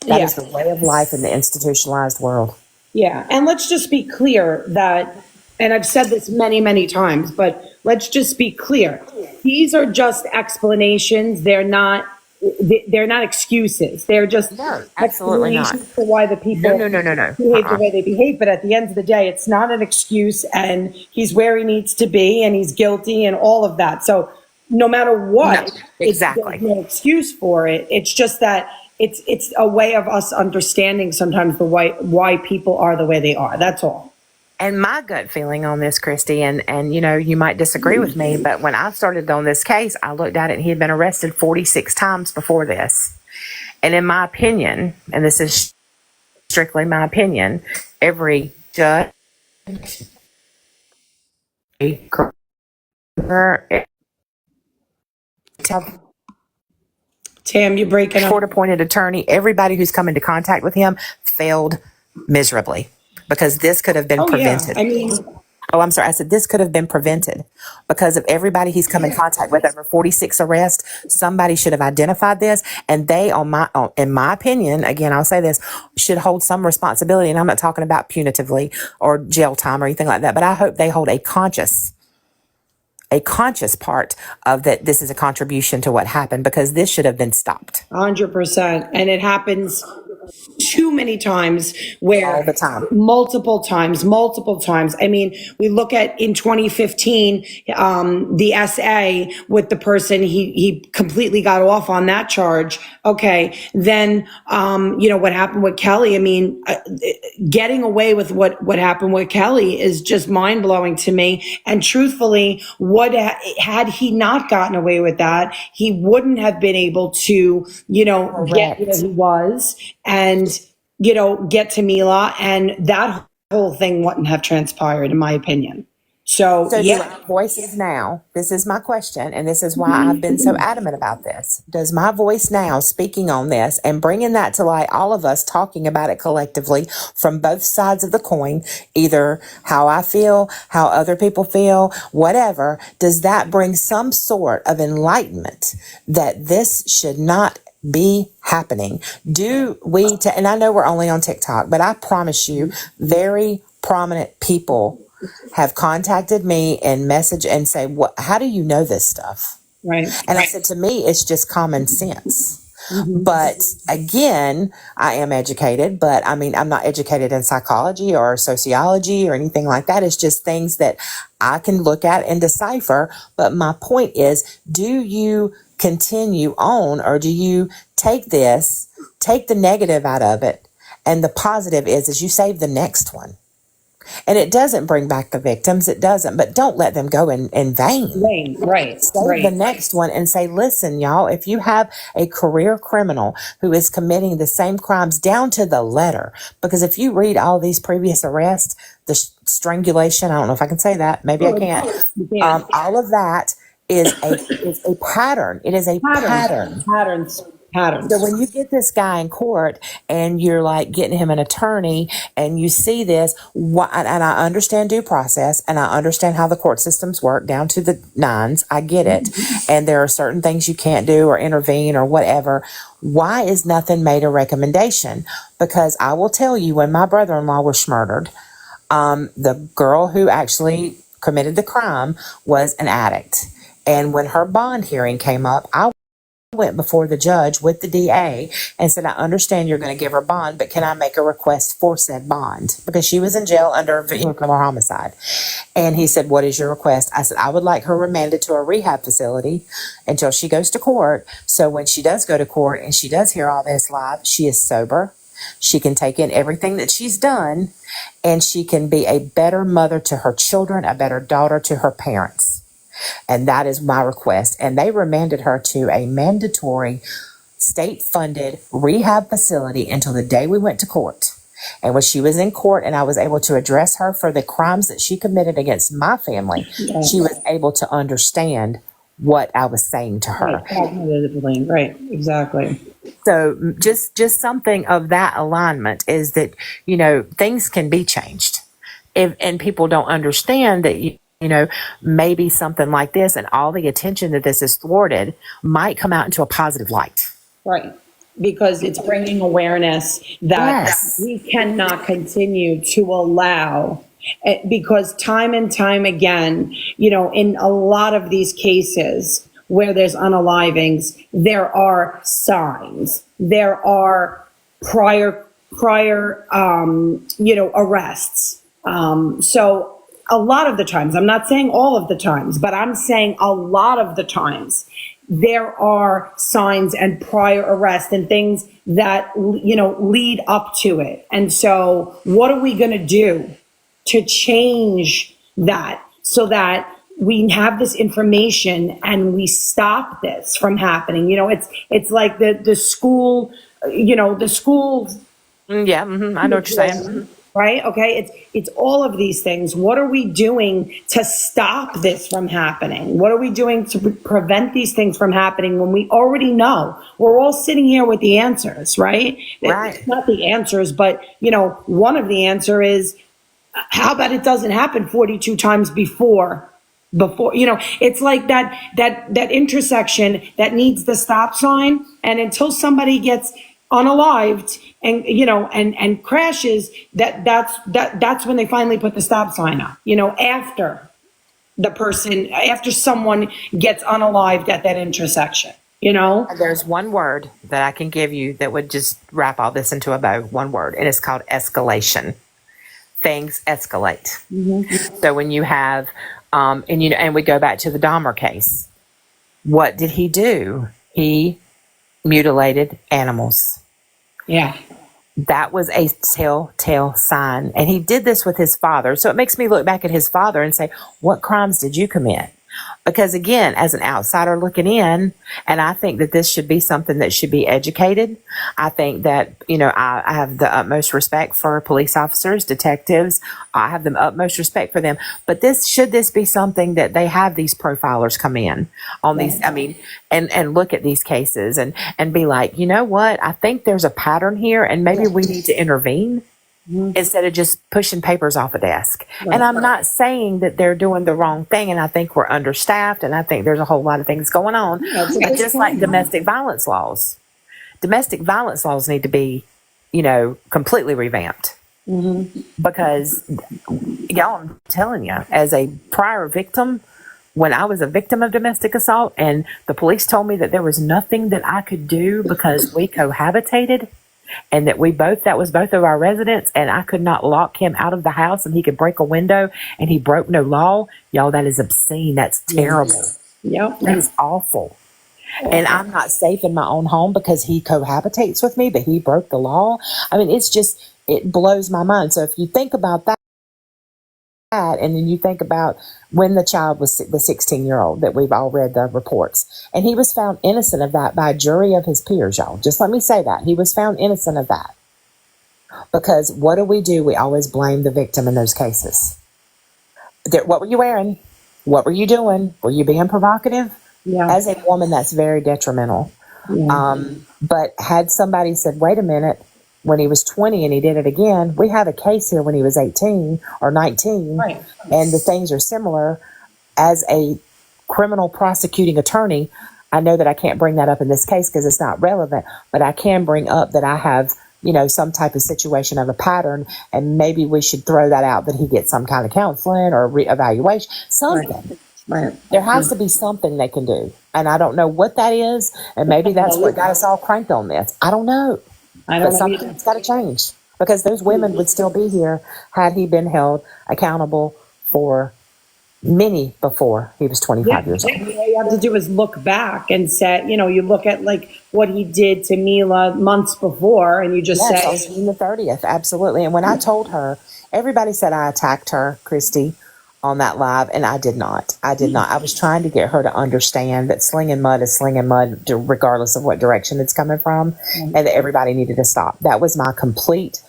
That is the way of life in the institutionalized world. Yeah. And let's just be clear that, and I've said this many, many times, but let's just be clear. These are just explanations. They're not excuses. They're just absolutely not. explanations for why the people no. behave the way they behave. But at the end of the day, it's not an excuse, and he's where he needs to be, and he's guilty and all of that. So no matter what, exactly. there's no excuse for it. It's just that it's a way of us understanding sometimes why people are the way they are. That's all. And my gut feeling on this, Kristie, and you know, you might disagree with me, but when I started on this case, I looked at it and he had been arrested 46 times before this. And in my opinion, and this is strictly my opinion, every judge, Tam, you're breaking up. Court-appointed attorney, everybody who's come into contact with him failed miserably because this could have been prevented. Yeah. I'm sorry. I said this could have been prevented because of everybody he's come in contact with. Over 46 arrests. Somebody should have identified this, and they, in my opinion, again, I'll say this, should hold some responsibility. And I'm not talking about punitively or jail time or anything like that, but I hope they hold a conscious part of that. This is a contribution to what happened because this should have been stopped. 100%. And it happens too many times, where all the time, multiple times. I mean, we look at in 2015, the SA with the person, he completely got off on that charge. Okay. Then, you know, what happened with Kelly? I mean, getting away with what happened with Kelly is just mind blowing to me. And truthfully, had he not gotten away with that, he wouldn't have been able to, you know, get where he was and, you know, get to Mila, and that whole thing wouldn't have transpired, in my opinion. So yeah. Do our voices now, this is my question, and this is why I've been so adamant about this. Does my voice now, speaking on this and bringing that to light, all of us talking about it collectively from both sides of the coin, either how I feel, how other people feel, whatever, does that bring some sort of enlightenment that this should not be happening? Do we, and I know we're only on TikTok, but I promise you, very prominent people have contacted me and message and say, "What? How do you know this stuff?" Right. And I said, to me, it's just common sense. But again, I am educated, but I mean, I'm not educated in psychology or sociology or anything like that. It's just things that I can look at and decipher. But my point is, do you continue on, or do you take the negative out of it, and the positive is you save the next one? And it doesn't bring back the victims. It doesn't. But don't let them go in vain. Right. Save the next one and say, listen, y'all, if you have a career criminal who is committing the same crimes down to the letter, because if you read all these previous arrests, the strangulation, I don't know if I can say that. Maybe I can't. All of that is a pattern. It is a pattern. Patterns. So when you get this guy in court and you're like getting him an attorney and you see this, and I understand due process and I understand how the court systems work down to the nines. I get it. And there are certain things you can't do or intervene or whatever. Why is nothing made a recommendation? Because I will tell you, when my brother-in-law was murdered, the girl who actually committed the crime was an addict. And when her bond hearing came up, I went before the judge with the DA and said, I understand you're going to give her bond, but can I make a request for said bond? Because she was in jail under vehicular homicide. And he said, what is your request? I said, I would like her remanded to a rehab facility until she goes to court. So when she does go to court and she does hear all this live, she is sober. She can take in everything that she's done, and she can be a better mother to her children, a better daughter to her parents. And that is my request. And they remanded her to a mandatory state-funded rehab facility until the day we went to court. And when she was in court and I was able to address her for the crimes that she committed against my family, she was able to understand what I was saying to her. Right, exactly. So just something of that alignment is that, you know, things can be changed. And people don't understand that, you know, maybe something like this and all the attention that this is thwarted might come out into a positive light. Right. Because it's bringing awareness that we cannot continue to allow, because time and time again, you know, in a lot of these cases where there's unalivings, there are signs, there are prior, you know, arrests. So a lot of the times, I'm not saying all of the times, but I'm saying a lot of the times, there are signs and prior arrests and things that, you know, lead up to it. And so what are we going to do to change that so that we have this information and we stop this from happening? You know, it's like the school, you know, the school. Yeah. Mm-hmm. I know what you're saying. Right? Okay. It's all of these things. What are we doing to stop this from happening? What are we doing to prevent these things from happening when we already know? We're all sitting here with the answers, right? Right. It's not the answers, but, you know, one of the answer is, how about it doesn't happen 42 times before, you know, it's like that intersection that needs the stop sign. And until somebody gets unalived and, you know, and crashes, that's when they finally put the stop sign up, you know, after someone gets unalived at that intersection, you know. There's one word that I can give you that would just wrap all this into a bow, one word, and it's called escalation. Things escalate. Mm-hmm. So when you have, and, you know, and we go back to the Dahmer case, what did he do? He mutilated animals. Yeah. That was a telltale sign. And he did this with his father. So it makes me look back at his father and say, what crimes did you commit? Because again, as an outsider looking in, and I think that this should be something that should be educated. I think that, you know, I have the utmost respect for police officers, detectives. I have the utmost respect for them. But should this be something that they have these profilers come in on these, I mean, and look at these cases and be like, you know what? I think there's a pattern here and maybe we need to intervene. Mm-hmm. Instead of just pushing papers off a desk. Right. And I'm not saying that they're doing the wrong thing, and I think we're understaffed, and I think there's a whole lot of things going on. But just like domestic violence laws need to be, you know, completely revamped. Mm-hmm. Because, y'all, I'm telling you, as a prior victim, when I was a victim of domestic assault and the police told me that there was nothing that I could do because we cohabitated, and that that was both of our residents, and I could not lock him out of the house and he could break a window and he broke no law. Y'all, that is obscene. That's terrible. Yep. That is awful. And I'm not safe in my own home because he cohabitates with me, but he broke the law. I mean, it blows my mind. So if you think about that, and then you think about when the child was the 16-year-old that we've all read the reports, and he was found innocent of that by a jury of his peers, y'all. Just let me say that. He was found innocent of that. Because what do? We always blame the victim in those cases. What were you wearing? What were you doing? Were you being provocative? Yeah. As a woman, that's very detrimental. Yeah. But had somebody said, wait a minute, when he was 20 and he did it again, we have a case here when he was 18 or 19, right, and the things are similar. As a criminal prosecuting attorney, I know that I can't bring that up in this case because it's not relevant, but I can bring up that I have, you know, some type of situation of a pattern, and maybe we should throw that out, that he gets some kind of counseling or reevaluation, something. Right. There has to be something they can do. And I don't know what that is, and maybe that's what got us all cranked on this. I don't know. But something's got to change, because those women would still be here had he been held accountable for many before he was 25 years old. All you have to do is look back and say, you look at like what he did to Mila months before, and you just Yes, say, on June the 30th, absolutely. And when I told her, everybody said I attacked her, Kristie, on that live, and I did not. I did not. I was trying to get her to understand that slinging mud is slinging mud, regardless of what direction it's coming from, and that everybody needed to stop. That was my complete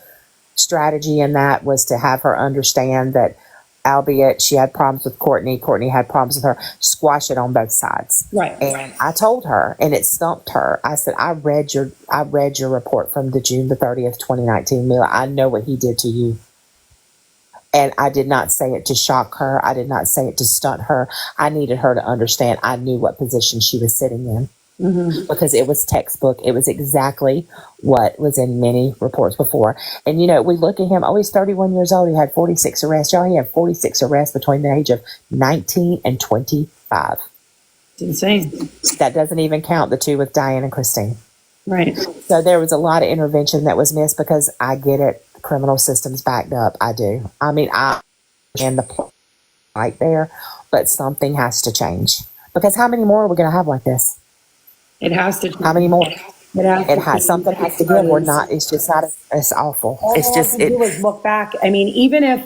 strategy, and that was to have her understand that, albeit she had problems with Courtney had problems with her, squash it on both sides. Right. And I told her, and it stumped her. I said, I read your report from the June the 30th, 2019, Mila. I know what he did to you. And I did not say it to shock her. I did not say it to stunt her. I needed her to understand I knew what position she was sitting in. Because it was textbook. It was exactly what was in many reports before. And, we look at him. Oh, he's 31 years old. He had 46 arrests. Y'all, he had 46 arrests between the age of 19 and 25. it's insane. That doesn't even count the two with Diane and Christine. Right. So there was a lot of intervention that was missed, because I get it. The criminal system's backed up. I do. I mean, I and the right there, but something has to change, because how many more are we going to have like this? It has to. How many more? It has Something has to give. We're not. It's just not. It's awful. It's just. Do is look back. I mean, even if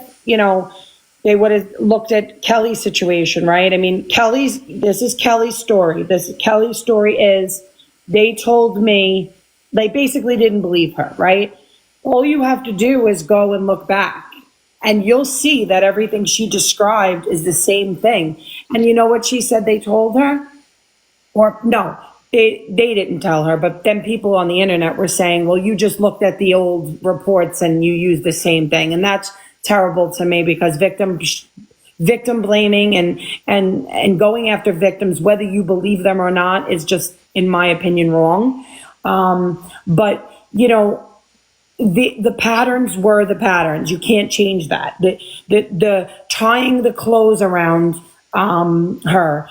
they would have looked at Kelly's situation, right? I mean, this is Kelly's story. Kelly's story is, they told me, they basically didn't believe her, right? All you have to do is go and look back, and you'll see that everything she described is the same thing. And you know what she said they told her? Or no, they didn't tell her, but then people on the internet were saying, well, you just looked at the old reports and you used the same thing. And that's terrible to me, because victim blaming and going after victims, whether you believe them or not, is just, in my opinion, wrong. But the patterns were the patterns. You can't change that. The tying the clothes around her,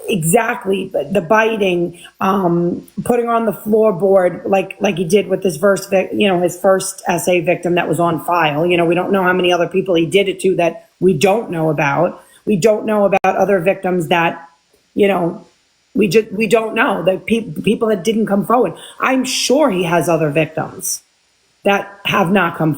exactly, the biting, putting her on the floorboard like he did with his his first SA victim that was on file. We don't know how many other people he did it to that we don't know about. We don't know about other victims that, we don't know, the people that didn't come forward. I'm sure he has other victims that have not come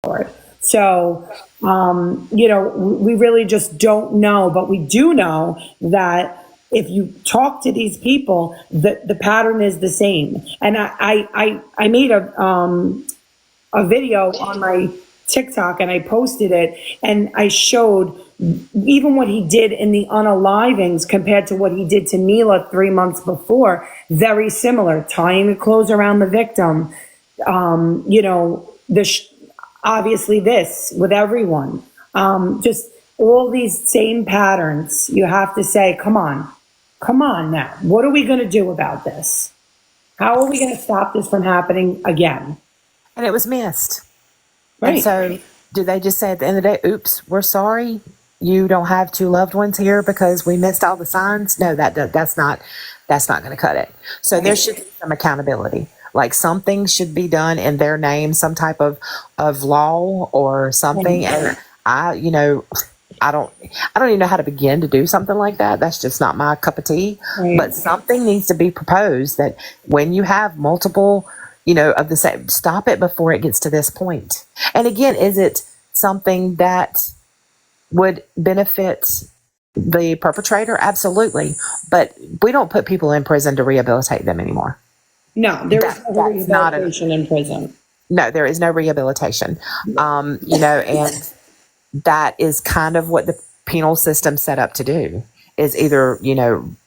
forward. So, we really just don't know, but we do know that if you talk to these people, the pattern is the same. And I made a video on my TikTok, and I posted it, and I showed even what he did in the unalivings compared to what he did to Mila 3 months before. Very similar, tying the clothes around the victim. Obviously this with everyone, just all these same patterns. You have to say, come on now. What are we going to do about this? How are we going to stop this from happening again? And it was missed. Right. And so do they just say at the end of the day, oops, we're sorry, you don't have two loved ones here because we missed all the signs? No, that's not going to cut it. So there should be some accountability. Like something should be done in their name, some type of law or something. And I don't even know how to begin to do something like that. That's just not my cup of tea. Right. But something needs to be proposed that when you have multiple, of the same, stop it before it gets to this point. And again, is it something that would benefit the perpetrator? Absolutely. But we don't put people in prison to rehabilitate them anymore. No, there is no rehabilitation in prison. No, there is no rehabilitation. And that is kind of what the penal system set up to do, is either,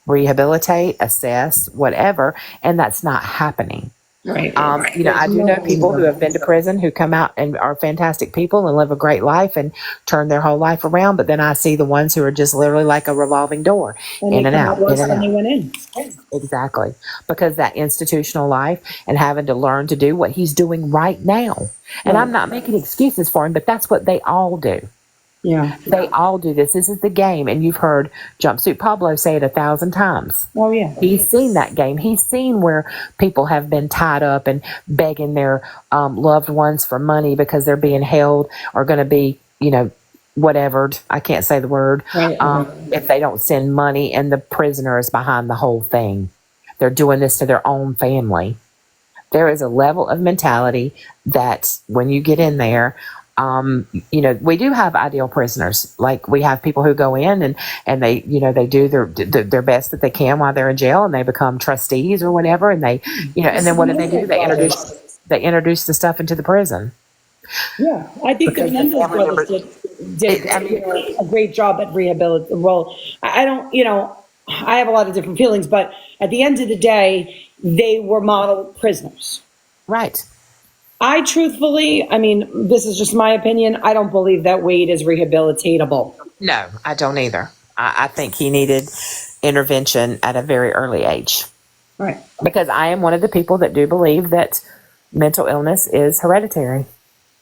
rehabilitate, assess, whatever, and that's not happening. Right. I do know people who have been to prison who come out and are fantastic people and live a great life and turn their whole life around. But then I see the ones who are just literally like a revolving door, in and out, in and out. They went in. Exactly. Because that institutional life and having to learn to do what he's doing right now. And I'm not making excuses for him, but that's what they all do. Yeah. They all do this. This is the game. And you've heard Jumpsuit Pablo say it 1,000 times. Oh, yeah. He's seen that game. He's seen where people have been tied up and begging their loved ones for money because they're being held or going to be, whatevered. I can't say the word. Right. If they don't send money, and the prisoner is behind the whole thing. They're doing this to their own family. There is a level of mentality that when you get in there, we do have ideal prisoners. Like we have people who go in and they, they do their best that they can while they're in jail, and they become trustees or whatever. And they, and then what do? They introduce the stuff into the prison. Yeah, I think the Menendez brothers did a great job at rehabilitation. Well, I don't, I have a lot of different feelings, but at the end of the day, they were model prisoners. Right. I truthfully, this is just my opinion, I don't believe that Wade is rehabilitatable. No, I don't either. I think he needed intervention at a very early age. Right. Because I am one of the people that do believe that mental illness is hereditary.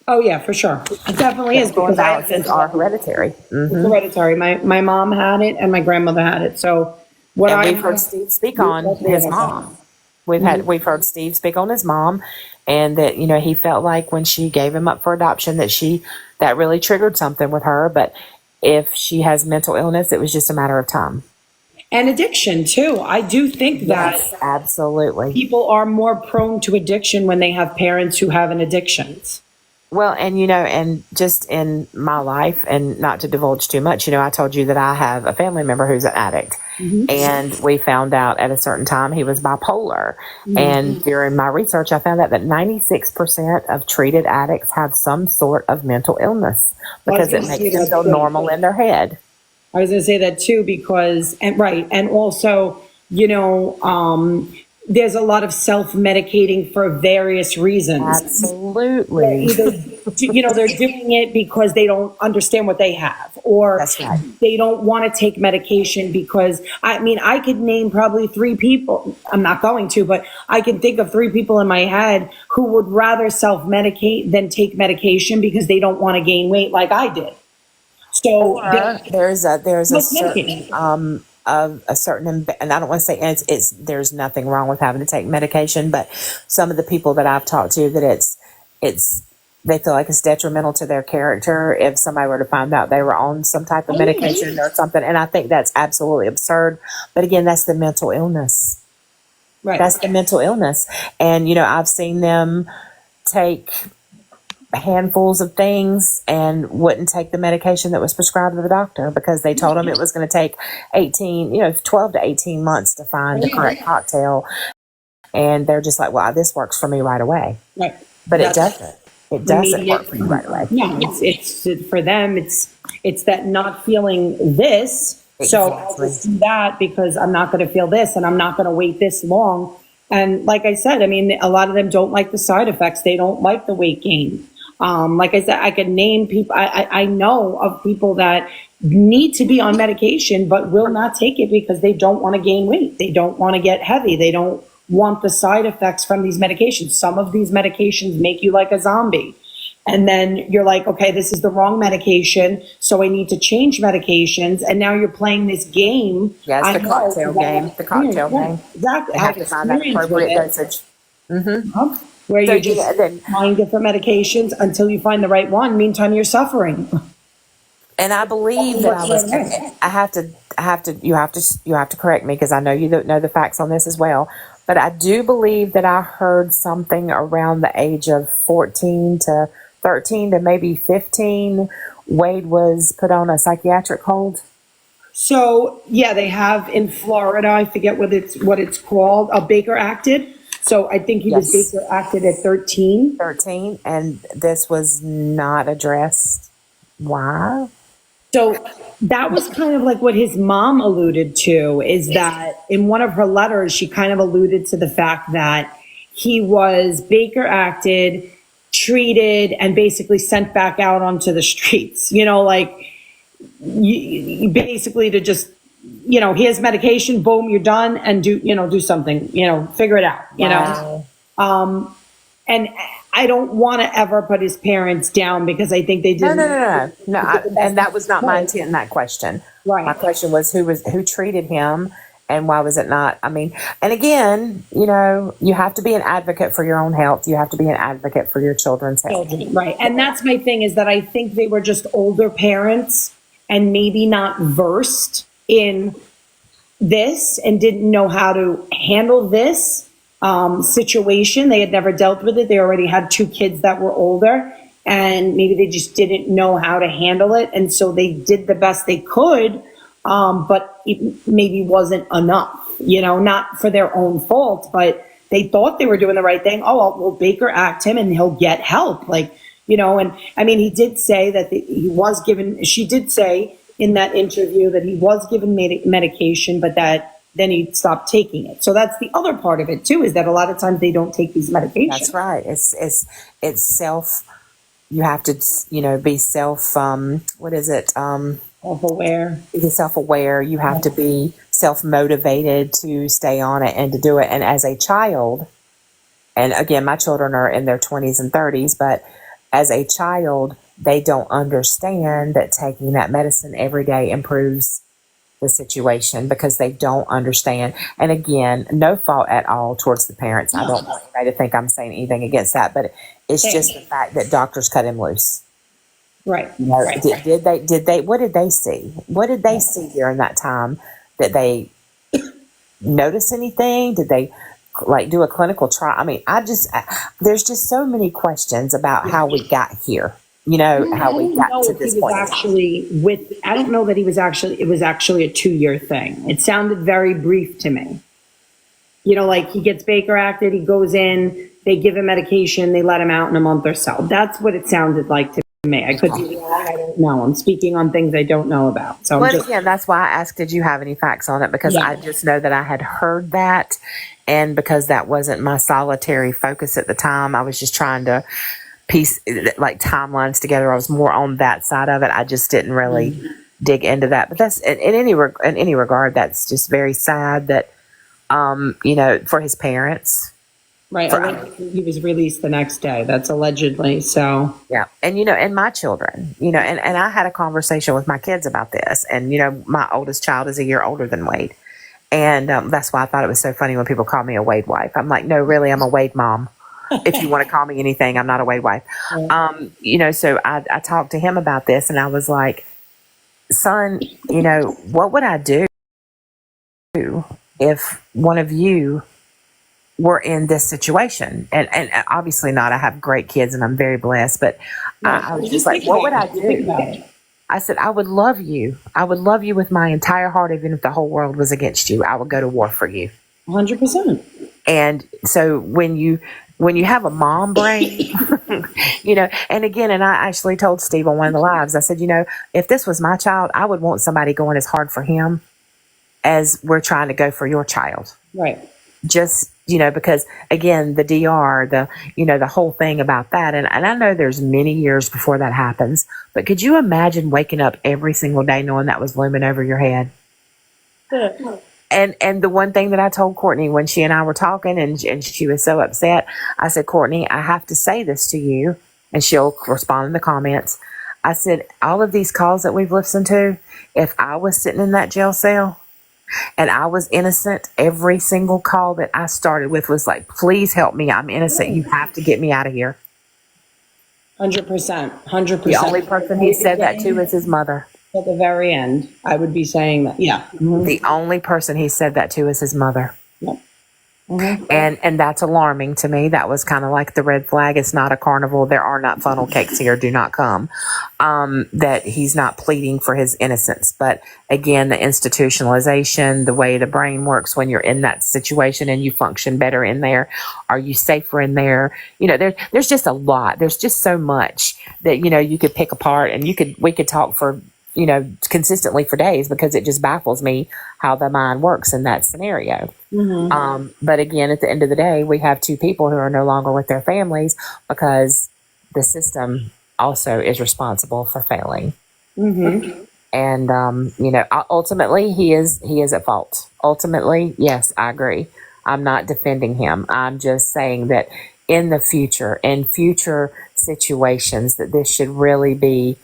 Oh yeah, for sure. It definitely is, because imbalances are hereditary. It's hereditary. My mom had it and my grandmother had it. So we've heard Steve speak on his mom. We've heard Steve speak on his mom, and that he felt like when she gave him up for adoption that really triggered something with her. But if she has mental illness, it was just a matter of time. And addiction too. I do think that absolutely people are more prone to addiction when they have parents who have an addiction. Well, and and just in my life, and not to divulge too much, I told you that I have a family member who's an addict. And we found out at a certain time he was bipolar. And during my research, I found out that 96% of treated addicts have some sort of mental illness, because it makes them feel normal in their head. I was going to say that too, because, and also, there's a lot of self-medicating for various reasons. Absolutely. They're doing it because they don't understand what they have, or That's right. They don't want to take medication because, I could name probably 3 people. I'm not going to, but I can think of 3 people in my head who would rather self-medicate than take medication because they don't want to gain weight like I did. So there's a certain, a certain, and I don't want to say it's there's nothing wrong with having to take medication, but some of the people that I've talked to, that it's they feel like it's detrimental to their character if somebody were to find out they were on some type of medication or something. And I think that's absolutely absurd. But again, that's the mental illness. Right. That's the mental illness. And I've seen them take handfuls of things and wouldn't take the medication that was prescribed to the doctor because they told them it was going to take 12 to 18 months to find the correct cocktail. And they're just like, well, this works for me right away. Right. But it doesn't. It doesn't work for you right away. No, it's for them, it's that not feeling this. Exactly. So I'll just do that because I'm not going to feel this, and I'm not going to wait this long. And like I said, a lot of them don't like the side effects. They don't like the weight gain. Like I said, I could name people. I know of people that need to be on medication, but will not take it because they don't want to gain weight. They don't want to get heavy. They don't want the side effects from these medications. Some of these medications make you like a zombie. And then you're like, okay, this is the wrong medication, so I need to change medications. And now you're playing this game. Yes, the cocktail game. The cocktail game. Exactly. You have to find that appropriate dosage. Where you're just trying different medications until you find the right one. Meantime, you're suffering. And I believe that you have to correct me because I know you don't know the facts on this as well. But I do believe that I heard something around the age of 14 to 13 to maybe 15, Wade was put on a psychiatric hold. So yeah, they have in Florida. I forget what it's called. Baker acted. So I think he was Baker acted at 13. 13, and this was not addressed. Why? So that was kind of like what his mom alluded to, is that in one of her letters, she kind of alluded to the fact that he was Baker acted, treated, and basically sent back out onto the streets, basically to just, here's medication, boom, you're done, and do something, figure it out, Wow. And I don't want to ever put his parents down because I think they did. No. And that was not my intent in that question. Right. My question was who treated him And why was it not? I mean, and again, you know, you have to be an advocate for your own health. You have to be an advocate for your children's health. Right. And that's my thing, is that I think they were just older parents and maybe not versed in this and didn't know how to handle this situation. They had never dealt with it. They already had 2 kids that were older, and maybe they just didn't know how to handle it. And so they did the best they could, but it maybe wasn't enough, you know, not for their own fault, but they thought they were doing the right thing. Oh, well, we'll Baker Act him and he'll get help. Like, you know, and I mean, he did say that he was given, she did say in that interview that he was given medication, but that then he stopped taking it. So that's the other part of it too, is that a lot of times they don't take these medications. That's right. It's self, you have to, you know, be self, what is it? Self-aware. Be self-aware. You have to be self-motivated to stay on it and to do it. And as a child, and again, my children are in their 20s and 30s, but as a child, they don't understand that taking that medicine every day improves the situation, because they don't understand. And again, no fault at all towards the parents. I don't want anybody to think I'm saying anything against that, but it's just the fact that doctors cut him loose. Right. You know, Right. Did they, what did they see? What did they see during that time? Did they notice anything? Did they like do a clinical trial? I mean, there's just so many questions about how we got here. You know, how we got to this point. I don't know that it was actually a 2-year thing. It sounded very brief to me. You know, like he gets Baker Acted, he goes in, they give him medication, they let him out in a month or so. That's what it sounded like to me. I could be wrong, I don't know. I'm speaking on things I don't know about. So again, that's why I asked, did you have any facts on it? Because I just know that I had heard that, and because that wasn't my solitary focus at the time, I was just trying to piece like timelines together. I was more on that side of it. I just didn't really dig into that. But that's in any regard, that's just very sad that you know, for his parents. Right. He was released the next day. That's allegedly. So yeah. And you know, and my children, you know, and I had a conversation with my kids about this, and you know, my oldest child is a year older than Wade. And that's why I thought it was so funny when people call me a Wade wife. I'm like, no, really, I'm a Wade mom. If you want to call me anything, I'm not a Wade wife. You know, so I talked to him about this, and I was like, son, you know, what would I do if one of you were in this situation? And obviously not. I have great kids and I'm very blessed, but I was just like, what would I do? I said, I would love you. I would love you with my entire heart, even if the whole world was against you. I would go to war for you. 100%. And so when you have a mom brain, you know, and again, and I actually told Steve on one of the lives, I said, you know, if this was my child, I would want somebody going as hard for him as we're trying to go for your child. Right. Just, you know, because again, the DR, you know, the whole thing about that. And I know there's many years before that happens, but could you imagine waking up every single day knowing that was looming over your head? Yeah. And the one thing that I told Courtney when she and I were talking, and she was so upset, I said, Courtney, I have to say this to you, and she'll respond in the comments. I said, all of these calls that we've listened to, if I was sitting in that jail cell and I was innocent, every single call that I started with was like, please help me. I'm innocent. You have to get me out of here. 100%. 100%. The only person he said that to is his mother. At the very end, I would be saying that. Yeah. Mm-hmm. The only person he said that to is his mother. Yep. Mm-hmm. And that's alarming to me. That was kind of like the red flag. It's not a carnival. There are not funnel cakes here. Do not come. That he's not pleading for his innocence. But again, the institutionalization, the way the brain works when you're in that situation and you function better in there. Are you safer in there? You know, there's just a lot. There's just so much that, you know, you could pick apart, and we could talk for, you know, consistently for days, because it just baffles me how the mind works in that scenario. Mm-hmm. But again, at the end of the day, we have 2 people who are no longer with their families because the system also is responsible for failing. Mm-hmm. And, you know, ultimately he is at fault. Ultimately, yes, I agree. I'm not defending him. I'm just saying that in future situations, that this should really be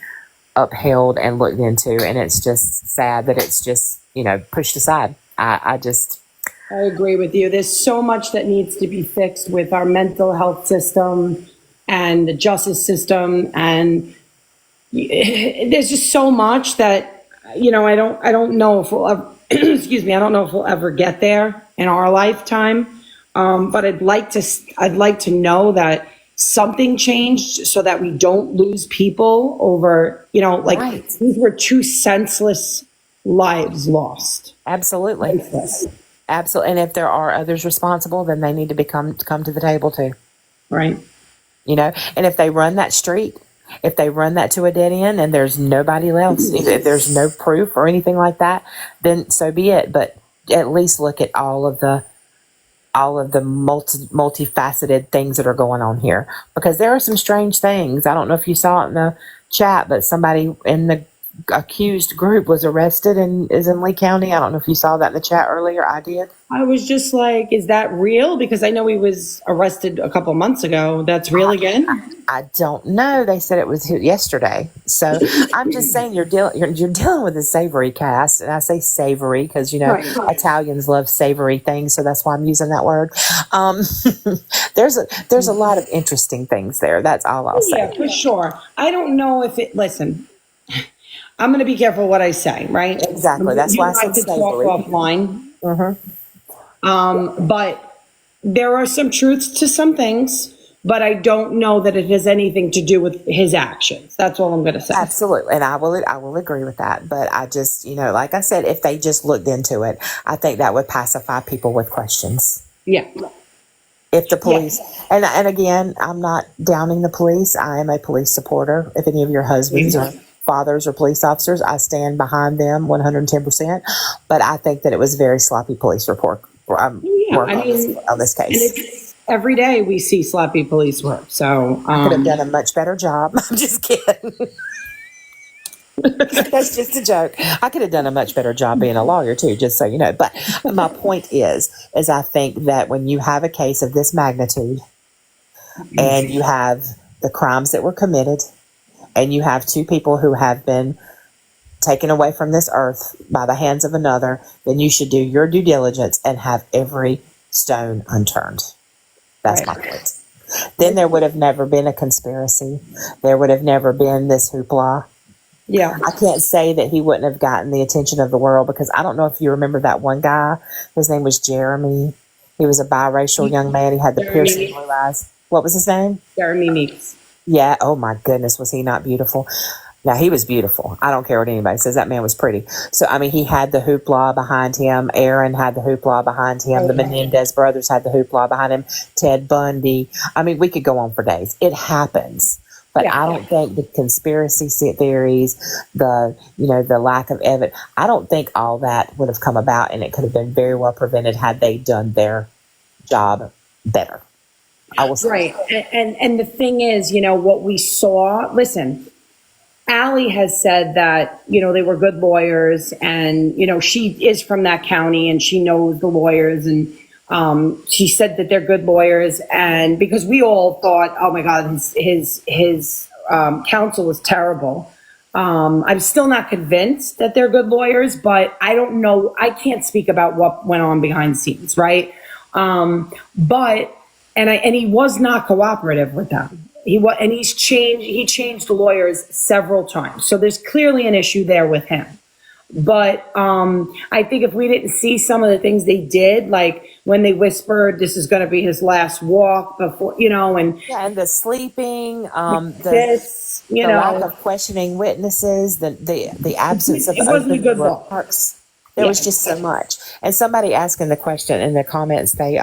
upheld and looked into. And it's just sad that it's just, you know, pushed aside. I just, I agree with you. There's so much that needs to be fixed with our mental health system and the justice system. And there's just so much that, I don't know if we'll ever, excuse me, I don't know if we'll ever get there in our lifetime. But I'd like to know that something changed so that we don't lose people over, Right. these were two senseless lives lost. absolutely. Absolutely. And if there are others responsible, then they need to come to the table too. Right. And if they run that street, if they run that to a dead end and there's nobody else, if there's no proof or anything like that, then so be it. But at least look at all of the multifaceted things that are going on here, because there are some strange things. I don't know if you saw it in the chat, but somebody in the accused group was arrested and is in Lee County. I don't know if you saw that in the chat earlier. I did. I was just like, is that real? Because I know he was arrested a couple months ago. That's real again? I don't know. They said it was yesterday. So I'm just saying you're dealing with a savory cast, and I say savory because Right. Italians love savory things, so that's why I'm using that word. There's a lot of interesting things there. That's all I'll say. Yeah, for sure. I don't know if listen, I'm going to be careful what I say, right? Exactly. That's why I said to talk savory. offline. Mm-hmm. But there are some truths to some things, but I don't know that it has anything to do with his actions. That's all I'm going to say. Absolutely. And I will agree with that. But I just, like I said, if they just looked into it, I think that would pacify people with questions. Yeah. If the police, and again, I'm not downing the police. I am a police supporter. If any of your husbands or fathers or police officers, I stand behind them 110%. But I think that it was very sloppy police work on this And case. it's, every day we see sloppy police work. So I could have done a much better job. I'm just kidding. That's just a joke. I could have done a much better job being a lawyer too, just so you know. But my point is I think that when you have a case of this magnitude and you have the crimes that were committed and you have two people who have been taken away from this earth by the hands of another, then you should do your due diligence and have every stone unturned. That's my point. Then there would have never been a conspiracy. There would have never been this hoopla. Yeah. I can't say that he wouldn't have gotten the attention of the world, because I don't know if you remember that one guy. His name was Jeremy. He was a biracial young man. He had the piercing blue eyes. What was his name? Jeremy Meeks. Yeah. Oh my goodness. Was he not beautiful? Now, he was beautiful. I don't care what anybody says. That man was pretty. So, I mean, he had the hoopla behind him. Aaron had the hoopla behind him. The Menendez brothers had the hoopla behind him. Ted Bundy. I mean, we could go on for days. It happens. But I don't think the conspiracy theories, the lack of evidence, I don't think all that would have come about, and it could have been very well prevented had they done their job better. I will say. Right. And the thing is, what we saw, listen, Allie has said that, they were good lawyers, and, she is from that county and she knows the lawyers, and she said that they're good lawyers. And because we all thought, oh my God, his counsel was terrible. I'm still not convinced that they're good lawyers, but I don't know. I can't speak about what went on behind the scenes. Right. But he was not cooperative with them. He changed lawyers several times. So there's clearly an issue there with him. But I think if we didn't see some of the things they did, like when they whispered this is going to be his last walk before, and the sleeping, the lack of questioning witnesses, the absence of it wasn't a good look. remarks. There was just so much. And somebody asking the question in the comments, they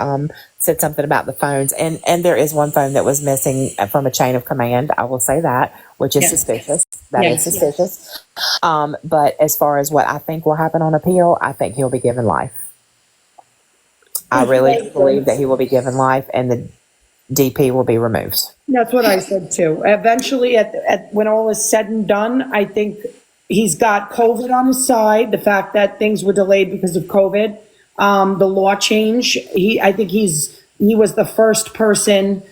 said something about the phones, and there is one phone that was missing from a chain of command. I will say that, which is suspicious. That is suspicious. But as far as what I think will happen on appeal, I think he'll be given life. I really believe that he will be given life, and the DP will be removed. That's what I said too. Eventually, when all is said and done, I think he's got COVID on his side. The fact that things were delayed because of COVID, the law change. I think he was the first person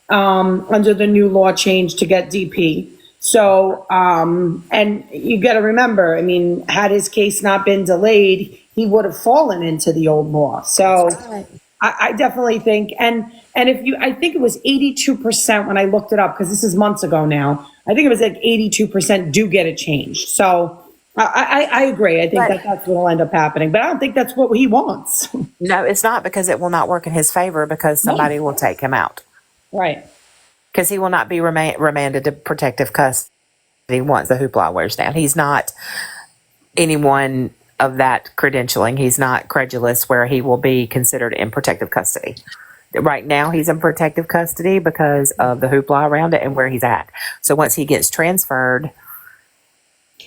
under the new law change to get DP. So, and you got to remember, I mean, had his case not been delayed, he would have fallen into the old law. So I definitely think, and if you, I think it was 82% when I looked it up, because this is months ago now. I think it was like 82% do get it changed. So I agree. I think that's what will end up happening, but I don't think that's what he wants. No, it's not, because it will not work in his favor, because somebody will take him out. Right. Because he will not be remanded to protective custody once the hoopla wears down. He's not anyone of that credentialing. He's not credulous where he will be considered in protective custody. Right now, he's in protective custody because of the hoopla around it and where he's at. So once he gets transferred,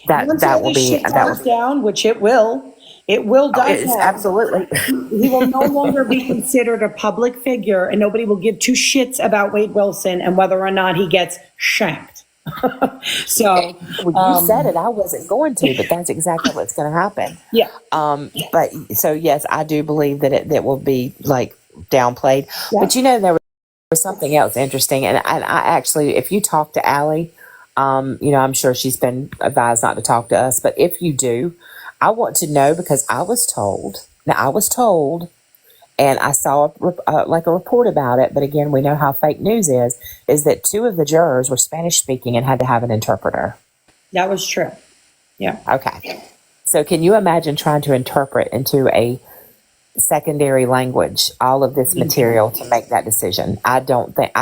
that will be down, which it will. It will die down. Absolutely. He will no longer be considered a public figure, and nobody will give two shits about Wade Wilson and whether or not he gets shanked. So you said it. I wasn't going to, but that's exactly what's going to happen. Yeah. But so yes, I do believe that will be like downplayed. Yeah. But there was something else interesting, and I actually, if you talk to Allie, I'm sure she's been advised not to talk to us, but if you do, I want to know, because I was told, and I saw a report about it, but again, we know how fake news is that 2 of the jurors were Spanish speaking and had to have an interpreter. That was true. Yeah. Okay. So can you imagine trying to interpret into a secondary language all of this material to make that decision? I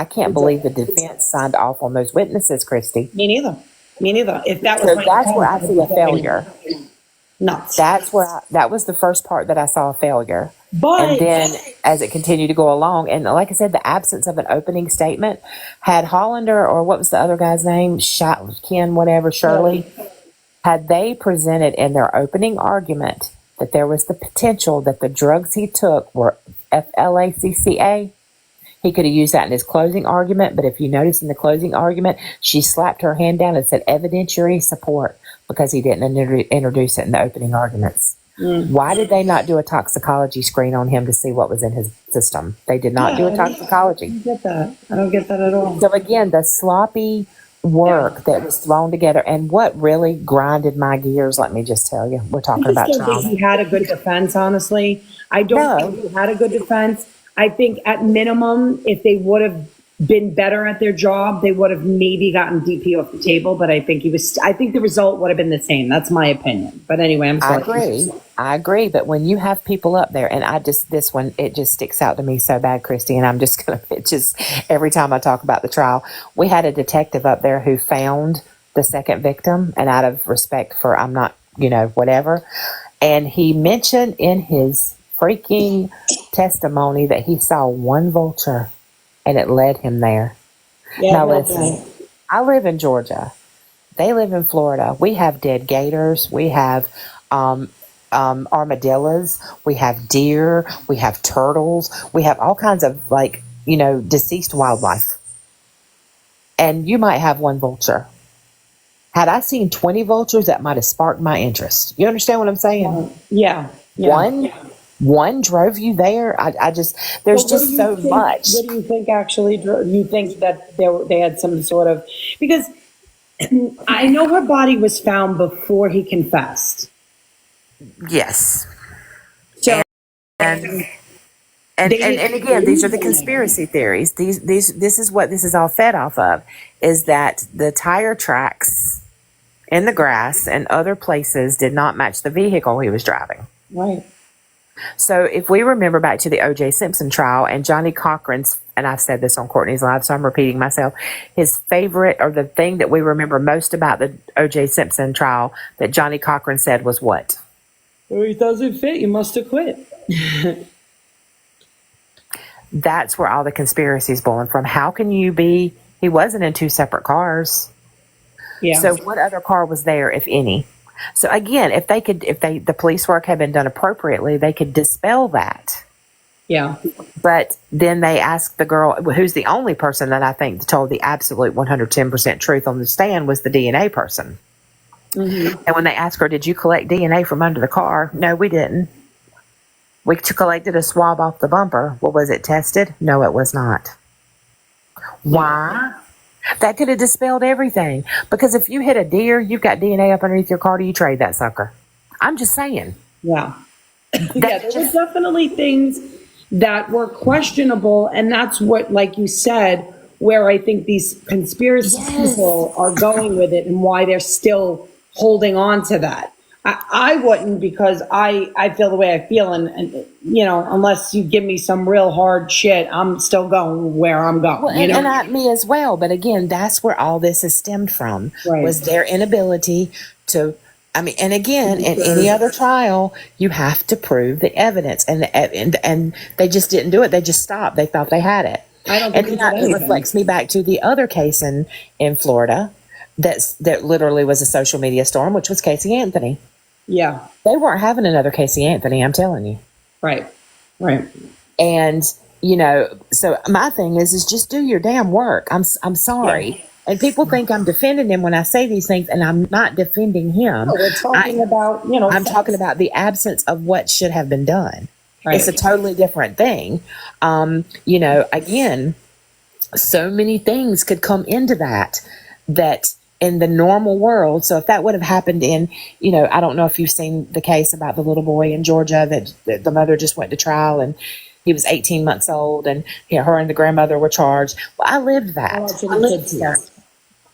can't believe the defense signed off on those witnesses, Kristie. Me neither. If that was that's where I see a failure. Nuts. That was the first part that I saw a failure. But, and then as it continued to go along, and like I said, the absence of an opening statement, had Hollander, or what was the other guy's name? Shirley, had they presented in their opening argument that there was the potential that the drugs he took were FLACCA, he could have used that in his closing argument. But if you notice in the closing argument, she slapped her hand down and said evidentiary support, because he didn't introduce it in the opening arguments. Why did they not do a toxicology screen on him to see what was in his system? They did not do a toxicology. I don't get that. I don't get that at all. So again, the sloppy work that was thrown together, and what really grinded my gears, let me just tell you, we're talking about trauma. I don't think he had a good defense, honestly. I don't think he had a good defense. I think at minimum, if they would have been better at their job, they would have maybe gotten DP off the table. But I think the result would have been the same. That's my opinion. But anyway, I'm sorry. I agree. But when you have people up there, and this one, it just sticks out to me so bad, Kristie, and I'm just going to, every time I talk about the trial, we had a detective up there who found the second victim, and out of respect for, I'm not, whatever. And he mentioned in his freaking testimony that he saw one vulture, and it led him there. Yeah, now listen, I live in Georgia. They live in Florida. We have dead gators. We have armadillos. We have deer. We have turtles. We have all kinds of deceased wildlife. And you might have one vulture. Had I seen 20 vultures, that might have sparked my interest. You understand what I'm saying? Yeah. One drove you there. There's just so much. What do you think actually you think that they had some sort of, because I know her body was found before he confessed. Yes. So, and again, these are the conspiracy theories. This is what this is all fed off of, is that the tire tracks in the grass and other places did not match the vehicle he was driving. Right. So if we remember back to the O.J. Simpson trial, and Johnny Cochran's, and I've said this on Courtney's Live, so I'm repeating myself, his favorite, or the thing that we remember most about the O.J. Simpson trial that Johnny Cochran said was what? Well, he doesn't fit. You must have quit. That's where all the conspiracy is born from. How can you be, he wasn't in 2 separate cars. Yeah. So what other car was there, if any? So again, if the police work had been done appropriately, they could dispel that. Yeah. But then they asked the girl, who's the only person that I think told the absolute 110% truth on the stand, was the DNA person. Mm-hmm. And when they asked her, did you collect DNA from under the car? No, we didn't. We collected a swab off the bumper. Well, was it tested? No, it was not. Why? That could have dispelled everything. Because if you hit a deer, you've got DNA up underneath your car, do you trade that sucker? I'm just saying. Yeah. Yeah, there were definitely things that were questionable, and that's what, like you said, where I think these conspiracy people are going with it and why they're still holding on to that. I wouldn't, because I feel the way I feel, and you know, unless you give me some real hard shit, I'm still going where I'm going. Well, and me as well. But again, that's where all this is stemmed from, was their inability to. I mean, and again, in any other trial, you have to prove the evidence, and they just didn't do it. They just stopped. They thought they had it. I don't think it reflects me back to the other case in Florida that literally was a social media storm, which was Casey Anthony. Yeah, they weren't having another Casey Anthony. I'm telling you. Right. And you know, so my thing is just do your damn work. I'm sorry. Yeah. And people think I'm defending him when I say these things, and I'm not defending him. No, we're talking about, you know, I'm talking about the absence of what should have been done. Right. It's a totally different thing. You know, again, so many things could come into that in the normal world. So if that would have happened in, you know, I don't know if you've seen the case about the little boy in Georgia that the mother just went to trial, and he was 18 months old, and her and the grandmother were charged. Well, I lived that. I lived here.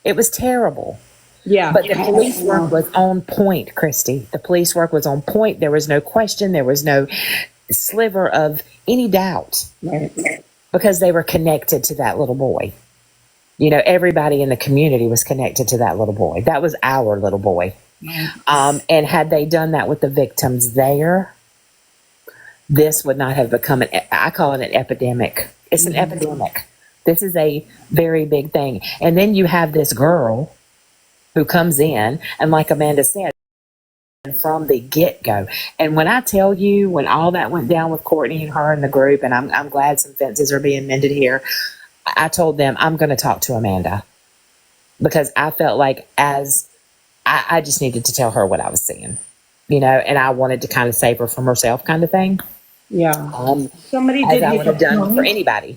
It was terrible. Yeah. But the police work was on point, Kristie. The police work was on point. There was no question. There was no sliver of any doubt. Right. Because they were connected to that little boy. You know, everybody in the community was connected to that little boy. That was our little boy. And had they done that with the victims there, this would not have become I call it an epidemic. It's an epidemic. This is a very big thing. And then you have this girl who comes in, and like Amanda said, from the get-go. And when I tell you, when all that went down with Courtney and her and the group, and I'm glad some fences are being mended here, I told them I'm going to talk to Amanda, because I felt like I just needed to tell her what I was seeing, you know, and I wanted to kind of save her from herself, kind of thing. Yeah. Somebody did. I would have done for anybody.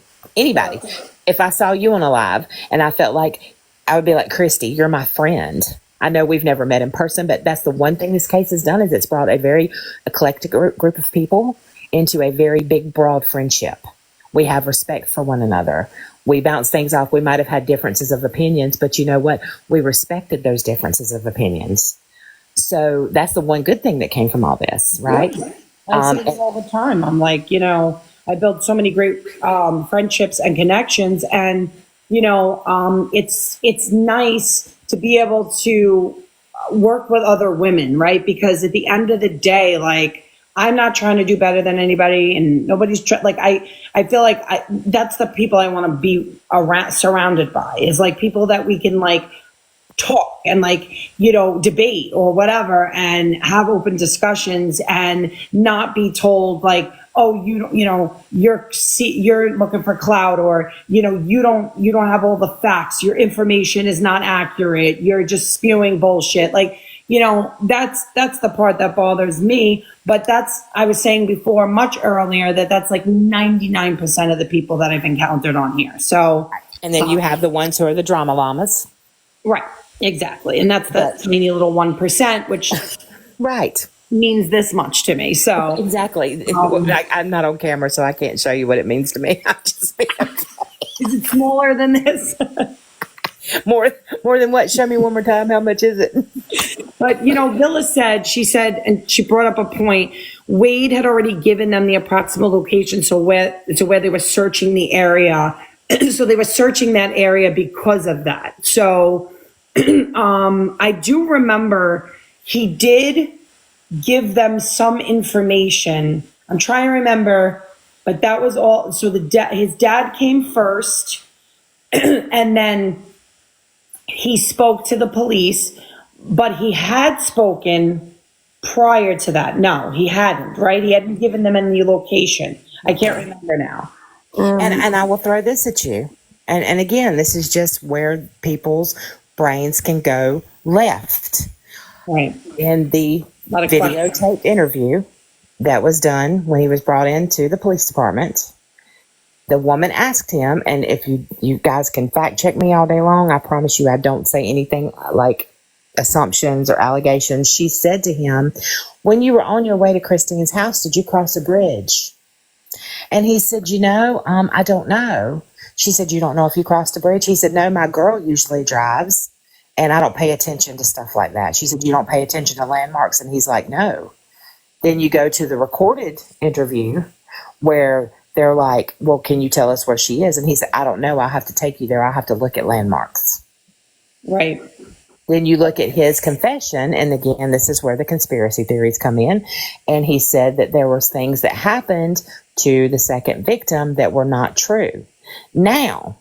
If I saw you on a live and I felt like, I would be like, Kristie, you're my friend. I know we've never met in person, but that's the one thing this case has done, is it's brought a very eclectic group of people into a very big, broad friendship. We have respect for one another. We bounce things off. We might have had differences of opinions, but you know what? We respected those differences of opinions. So that's the one good thing that came from all this, right? I say this all the time. I'm like, you know, I built so many great friendships and connections, and you know, it's nice to be able to work with other women, right? Because at the end of the day, like, I'm not trying to do better than anybody, and nobody's like, I feel like that's the people I want to be surrounded by, is like people that we can like talk and like, you know, debate or whatever, and have open discussions, and not be told like, oh, you're looking for clout, or, you know, you don't have all the facts. Your information is not accurate. You're just spewing bullshit. Like, you know, that's the part that bothers me. But I was saying before, much earlier, that's like 99% of the people that I've encountered on here. So, and then you have the ones who are the drama llamas. Right. Exactly. And that's the teeny little 1%, which right. means this much to me. So exactly. I'm not on camera, so I can't show you what it means to me. I'm just being Is it smaller than this? More than what? Show me one more time. How much is it? But, you know, Villa she said, and she brought up a point, Wade had already given them the approximate location. So where they were searching the area. So they were searching that area because of that. So I do remember he did give them some information. I'm trying to remember, but that was all. So his dad came first, and then he spoke to the police, but he had spoken prior to that. No, he hadn't, right? He hadn't given them any location. I can't remember now. And I will throw this at you. And again, this is just where people's brains can go left. Right. In the videotaped interview that was done when he was brought into the police department, the woman asked him, and if you guys can fact check me all day long, I promise you I don't say anything like assumptions or allegations. She said to him, when you were on your way to Christine's house, did you cross a bridge? And he said, I don't know. She said, you don't know if you crossed a bridge? He said, no, my girl usually drives and I don't pay attention to stuff like that. She said, you don't pay attention to landmarks? And he's like, no. Then you go to the recorded interview where they're like, well, can you tell us where she is? And he said, I don't know. I'll have to take you there. I'll have to look at landmarks. Right. Then you look at his confession, and again, this is where the conspiracy theories come in. And he said that there was things that happened to the second victim that were not true. Now,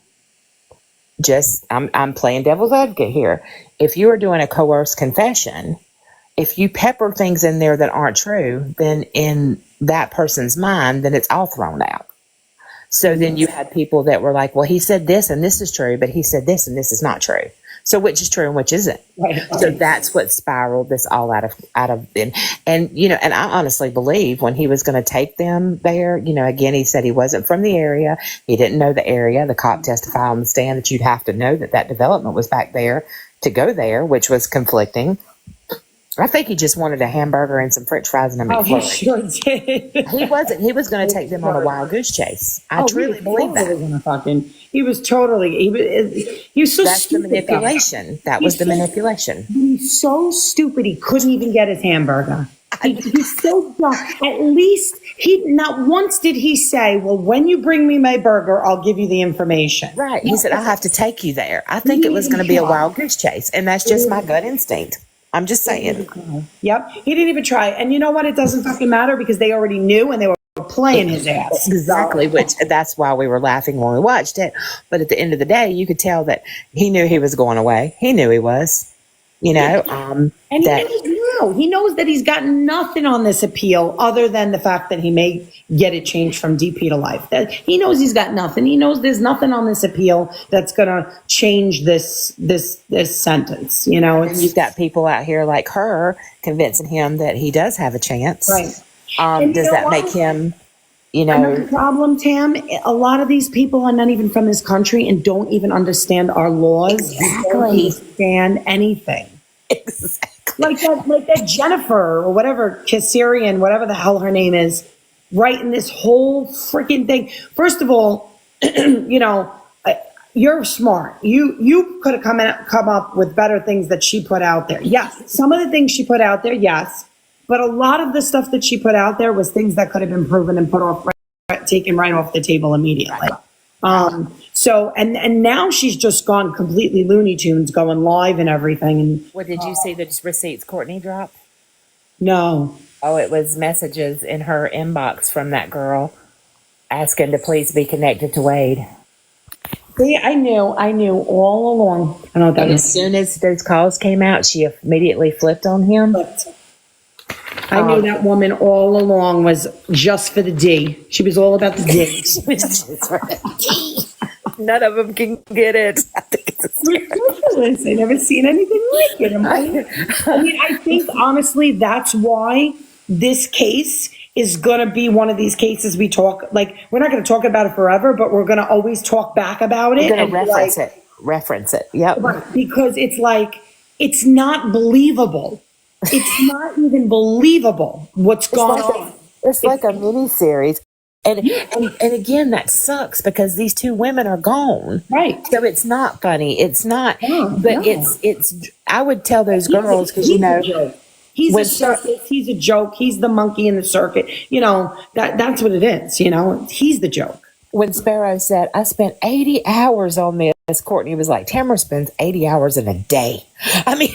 I'm playing devil's advocate here. If you are doing a coerced confession, if you pepper things in there that aren't true, then in that person's mind, then it's all thrown out. So then you had people that were like, well, he said this and this is true, but he said this and this is not true. So which is true and which isn't? Right. So that's what spiraled this all out of and and I honestly believe when he was going to take them there, again, he said he wasn't from the area. He didn't know the area. The cop testified on the stand that you'd have to know that development was back there to go there, which was conflicting. I think he just wanted a hamburger and some French fries and a McFlurry. Oh, he sure did. He wasn't. He was going to take them on a wild goose chase. I truly believe that. He was totally. He was so That's stupid. The manipulation. That was the manipulation. He's so stupid. He couldn't even get his hamburger. He's so dumb. At least not once did he say, well, when you bring me my burger, I'll give you the information. Right. He said, I'll have to take you there. I think it was going to be a wild goose chase. And that's just my gut instinct. I'm just saying. Yep. He didn't even try. And you know what? It doesn't fucking matter because they already knew and they were playing his ass. Exactly. Which that's why we were laughing when we watched it. But at the end of the day, you could tell that he knew he was going away. He knew he was, and he knows that he's got nothing on this appeal other than the fact that he may get it changed from DP to life. That he knows he's got nothing. He knows there's nothing on this appeal that's going to change this sentence. And you've got people out here like her convincing him that he does have a chance. Right. Does that make him, Another problem, Tam, a lot of these people are not even from this country and don't even understand our laws. Exactly. Don't understand anything. Exactly. Like that Jennifer or whatever, Kassarian, whatever the hell her name is, writing this whole freaking thing. First of all, you're smart. You could have come up with better things that she put out there. Yes, some of the things she put out there, yes. But a lot of the stuff that she put out there was things that could have been proven and taken right off the table immediately. So now she's just gone completely Looney Tunes, going live and everything. And what did you see the receipts Courtney dropped? No. Oh, it was messages in her inbox from that girl asking to please be connected to Wade. See, I knew all along. I know that. As soon as those calls came out, she immediately flipped on him. I knew that woman all along was just for the D. She was all about the D. None of them can get it. I think it's ridiculous. I never seen anything like it. I think honestly that's why this case is going to be one of these cases we talk, like, we're not going to talk about it forever, but we're going to always talk back about it. We're going to reference it. Yep. Because it's like, it's not believable. It's not even believable what's going on. It's like a mini series. And again, that sucks because these two women are gone. Right. So it's not funny. It's not, it's, I would tell those girls, because he's a circus. He's a joke. He's the monkey in the circuit. That's what it is. He's the joke. When Sparrow said, I spent 80 hours on this, Courtney was like, Tamara spends 80 hours in a day. I mean,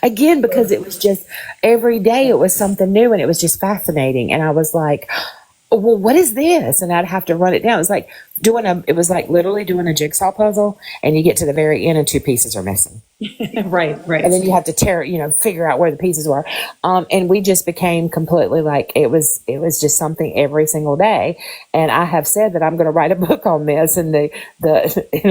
again, because it was just every day it was something new and it was just fascinating. And I was like, well, what is this? And I'd have to run it down. It was like literally doing a jigsaw puzzle, and you get to the very end and two pieces are missing. Right. And then you have to figure out where the pieces were. And we just became completely like, it was just something every single day. And I have said that I'm going to write a book on this, and and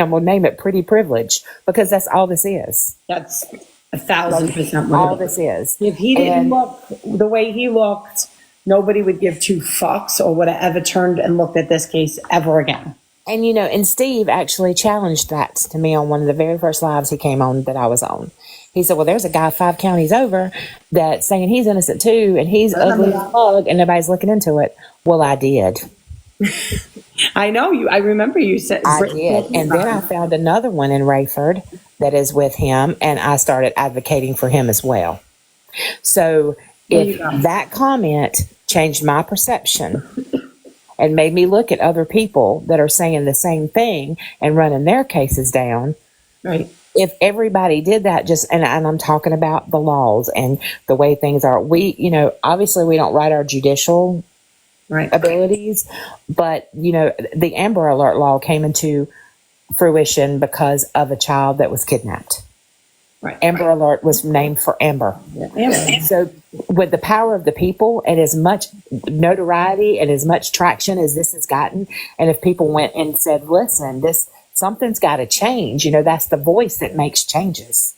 I'm going to name it Pretty Privilege, because that's all this is. That's 1,000% all this is. If he didn't look the way he looked, nobody would give two fucks or would have ever turned and looked at this case ever again. And, and Steve actually challenged that to me on one of the very first lives he came on that I was on. He said, well, there's a guy 5 counties over that's saying he's innocent too, and he's ugly as a bug, and nobody's looking into it. Well, I did. I know you. I remember you said. I did. And then I found another one in Rayford that is with him, and I started advocating for him as well. So if that comment changed my perception and made me look at other people that are saying the same thing and running their cases down, right? If everybody did that, and I'm talking about the laws and the way things are, obviously we don't write our judicial abilities, but the Amber Alert law came into fruition because of a child that was kidnapped. Amber Alert was named for Amber. So with the power of the people and as much notoriety and as much traction as this has gotten, and if people went and said, listen, something's got to change, that's the voice that makes changes.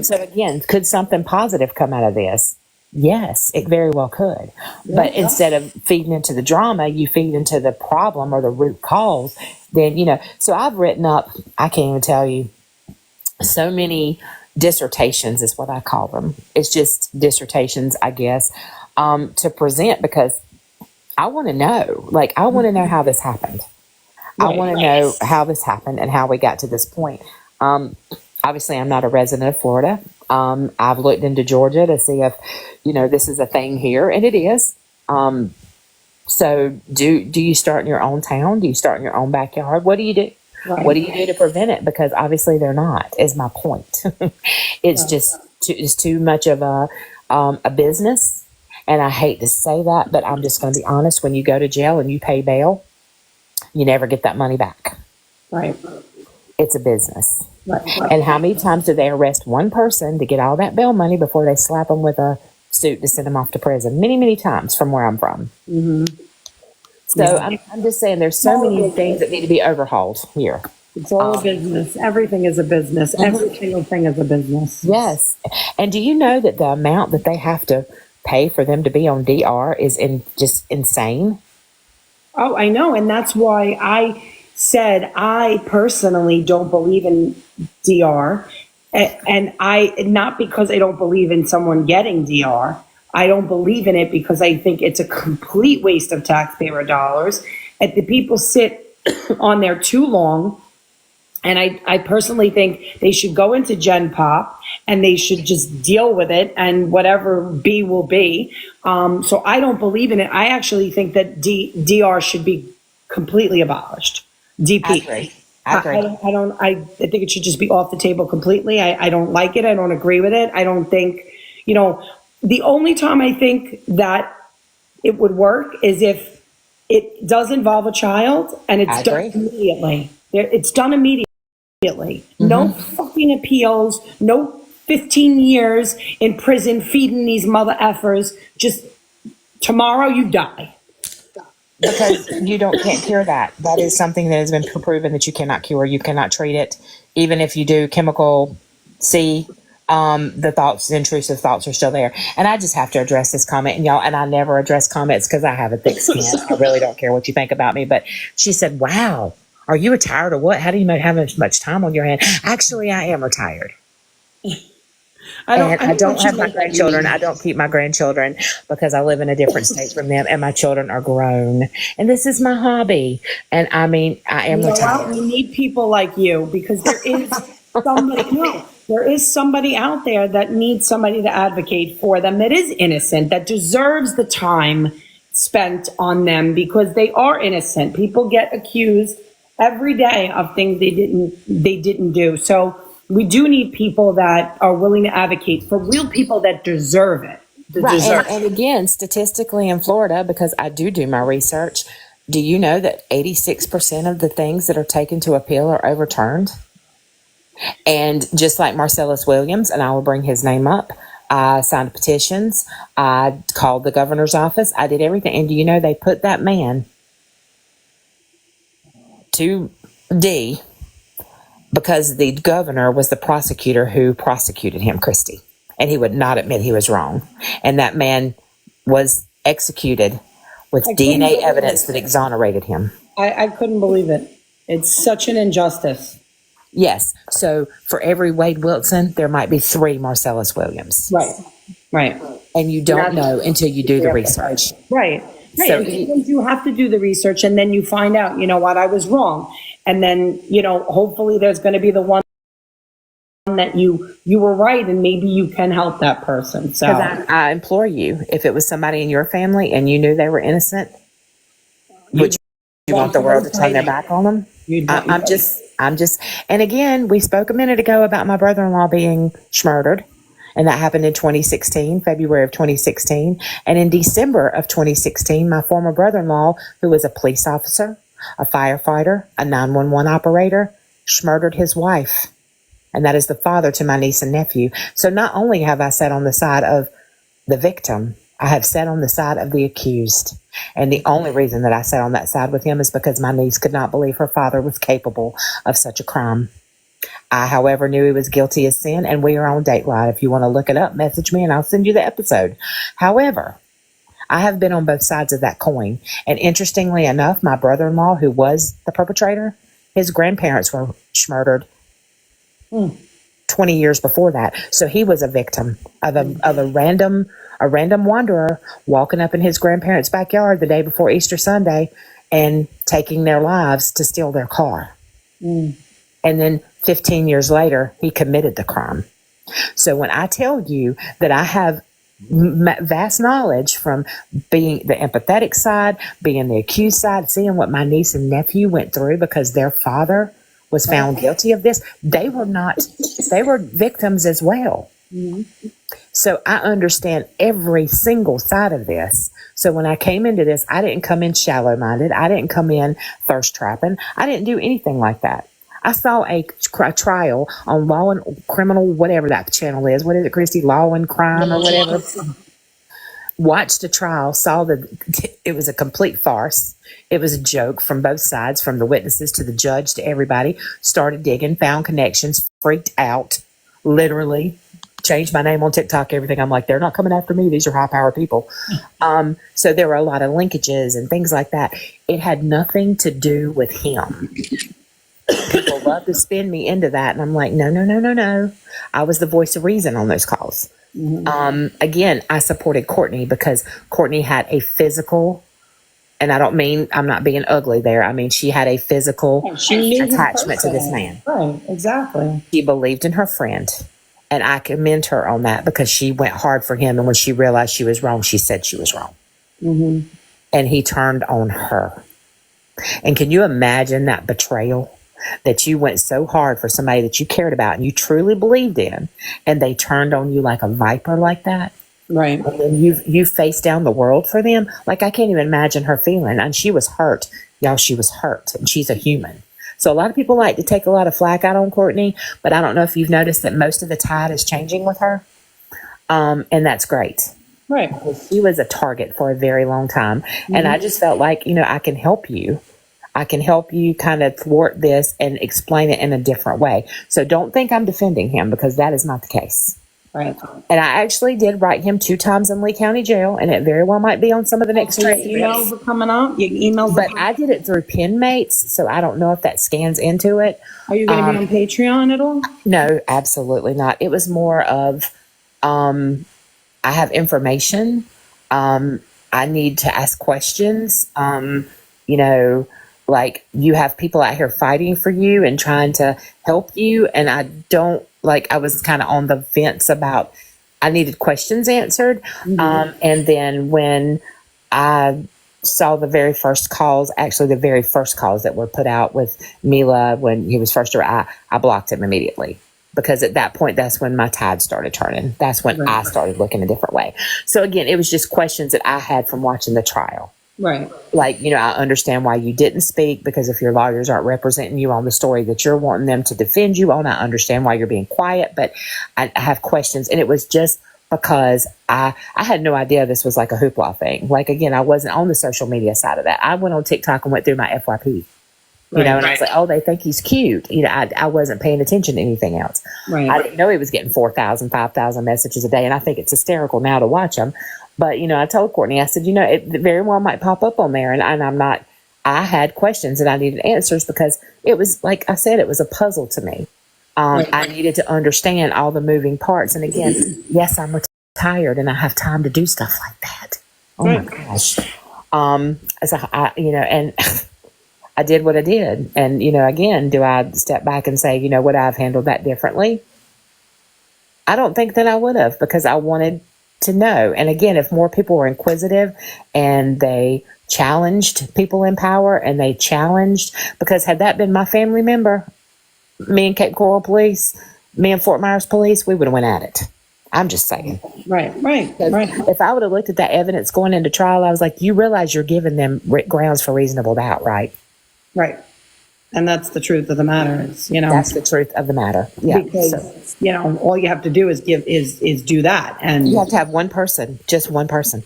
So again, could something positive come out of this? Yes, it very well could. But instead of feeding into the drama, you feed into the problem or the root cause. Then, so I've written up, I can't even tell you, so many dissertations is what I call them. It's just dissertations, I guess, to present, because I want to know, I want to know how this happened. I want to know how this happened and how we got to this point. Obviously, I'm not a resident of Florida. I've looked into Georgia to see if, this is a thing here, and it is. So do you start in your own town? Do you start in your own backyard? What do you do? What do you do to prevent it? Because obviously they're not, is my point. It's just it's too much of a business. And I hate to say that, but I'm just going to be honest. When you go to jail and you pay bail, you never get that money back. It's a business. And how many times do they arrest one person to get all that bail money before they slap them with a suit to send them off to prison? Many, many times from where I'm from. So I'm just saying there's so many things that need to be overhauled here. It's all a business. Everything is a business. Every single thing is a business. Yes. And do you know that the amount that they have to pay for them to be on DR is just insane? Oh, I know. And that's why I said I personally don't believe in DR. And not because I don't believe in someone getting DR. I don't believe in it because I think it's a complete waste of taxpayer dollars. And the people sit on there too long. And I personally think they should go into Gen Pop and they should just deal with it, and whatever be will be. So I don't believe in it. I actually think that DR should be completely abolished. DP. I agree. I think it should just be off the table completely. I don't like it. I don't agree with it. I don't think, the only time I think that it would work is if it does involve a child and it's done immediately. It's done immediately. No fucking appeals, no 15 years in prison feeding these mother effers. Just tomorrow you die. Because you can't cure that. That is something that has been proven that you cannot cure. You cannot treat it. Even if you do chemical C, the intrusive thoughts are still there. And I just have to address this comment, and I never address comments because I have a thick skin. I really don't care what you think about me. But she said, wow, are you retired or what? How do you have as much time on your hand? Actually, I am retired. I don't have my grandchildren. I don't keep my grandchildren because I live in a different state from them, and my children are grown. And this is my hobby. And I am retired. We need people like you, because there is somebody out there that needs somebody to advocate for them, that is innocent, that deserves the time spent on them, because they are innocent. People get accused every day of things they didn't do. So we do need people that are willing to advocate for real people that deserve it. And again, statistically in Florida, because I do my research, do you know that 86% of the things that are taken to appeal are overturned? And just like Marcellus Williams, and I will bring his name up, I signed petitions, I called the governor's office, I did everything. And do you know they put that man to D because the governor was the prosecutor who prosecuted him, Christie, and he would not admit he was wrong. And that man was executed with DNA evidence that exonerated him. I couldn't believe it. It's such an injustice. Yes. So for every Wade Wilson, there might be 3 Marcellus Williams. Right. And you don't know until you do the research. Right. So And sometimes you have to do the research, and then you find out, you know what, I was wrong. And then, you know, hopefully there's going to be the one that you were right, and maybe you can help that person. So I implore you, if it was somebody in your family and you knew they were innocent, would you want the world to turn their back on them? I'm just, and again, we spoke a minute ago about my brother-in-law being murdered. And that happened in 2016, February of 2016. And in December of 2016, my former brother-in-law, who was a police officer, a firefighter, a 911 operator, murdered his wife. And that is the father to my niece and nephew. So not only have I sat on the side of the victim, I have sat on the side of the accused. And the only reason that I sat on that side with him is because my niece could not believe her father was capable of such a crime. I, however, knew he was guilty of sin, and we are on Dateline. If you want to look it up, message me and I'll send you the episode. However, I have been on both sides of that coin. And interestingly enough, my brother-in-law, who was the perpetrator, his grandparents were murdered 20 years before that. So he was a victim of a random wanderer walking up in his grandparents' backyard the day before Easter Sunday and taking their lives to steal their car. And then 15 years later, he committed the crime. So when I tell you that I have vast knowledge from being the empathetic side, being the accused side, seeing what my niece and nephew went through because their father was found guilty of this, they were victims as well. So I understand every single side of this. So when I came into this, I didn't come in shallow-minded. I didn't come in thirst trapping. I didn't do anything like that. I saw a trial on Law and Criminal, whatever that channel is. What is it, Christy? Law and Crime or whatever. Watched the trial, saw it was a complete farce. It was a joke from both sides, from the witnesses to the judge to everybody. Started digging, found connections, freaked out, literally. Changed my name on TikTok, everything. I'm like, they're not coming after me. These are high-powered people. So there were a lot of linkages and things like that. It had nothing to do with him. People love to spin me into that, and I'm like, no. I was the voice of reason on those calls. Again, I supported Courtney because Courtney had a physical, and I'm not being ugly there. I mean, she had a physical attachment to this man. Right, exactly. She believed in her friend, and I commend her on that because she went hard for him, and when she realized she was wrong, she said she was wrong. And he turned on her. And can you imagine that betrayal? That you went so hard for somebody that you cared about and you truly believed in, and they turned on you like a viper like that. Right. And then you faced down the world for them. Like, I can't even imagine her feeling. And she was hurt. Y'all, she was hurt. And she's a human. So a lot of people like to take a lot of flack out on Courtney, but I don't know if you've noticed that most of the tide is changing with her. And that's great. Right. She was a target for a very long time. And I just felt like, I can help you. I can help you kind of thwart this and explain it in a different way. So don't think I'm defending him, because that is not the case. Right. And I actually did write him 2 times in Lee County Jail, and it very well might be on some of the next emails are coming up. Your emails, but I did it through PinMates, so I don't know if that scans into it. Are you going to be on Patreon at all? No, absolutely not. It was more of, I have information. I need to ask questions. Like, you have people out here fighting for you and trying to help you. And I was kind of on the fence about, I needed questions answered. And then when I saw the very first calls that were put out with Mila, when he was first arrived, I blocked him immediately. Because at that point, that's when my tide started turning. That's when I started looking a different way. So again, it was just questions that I had from watching the trial. Right. Like, I understand why you didn't speak, because if your lawyers aren't representing you on the story that you're wanting them to defend you on, I understand why you're being quiet, but I have questions. And it was just because I had no idea this was like a hoopla thing. Like, again, I wasn't on the social media side of that. I went on TikTok and went through my FYP, and I was like, oh, they think he's cute. I wasn't paying attention to anything else. Right. I didn't know he was getting 4,000, 5,000 messages a day. And I think it's hysterical now to watch them. But, I told Courtney, I said, it very well might pop up on there. And I'm not, I had questions and I needed answers because it was, like I said, it was a puzzle to me. I needed to understand all the moving parts. And again, yes, I'm retired and I have time to do stuff like that. Oh my gosh. And I did what I did. And, again, do I step back and say, would I have handled that differently? I don't think that I would have, because I wanted to know. And again, if more people were inquisitive and they challenged people in power and they challenged, because had that been my family member, me and Cape Coral Police, me and Fort Myers Police, we would have went at it. I'm just saying. Right. If I would have looked at that evidence going into trial, I was like, you realize you're giving them grounds for reasonable doubt, right? Right. And that's the truth of the matter is, That's the truth of the matter. Yeah. Because, all you have to do is do that. And you have to have one person, just one person.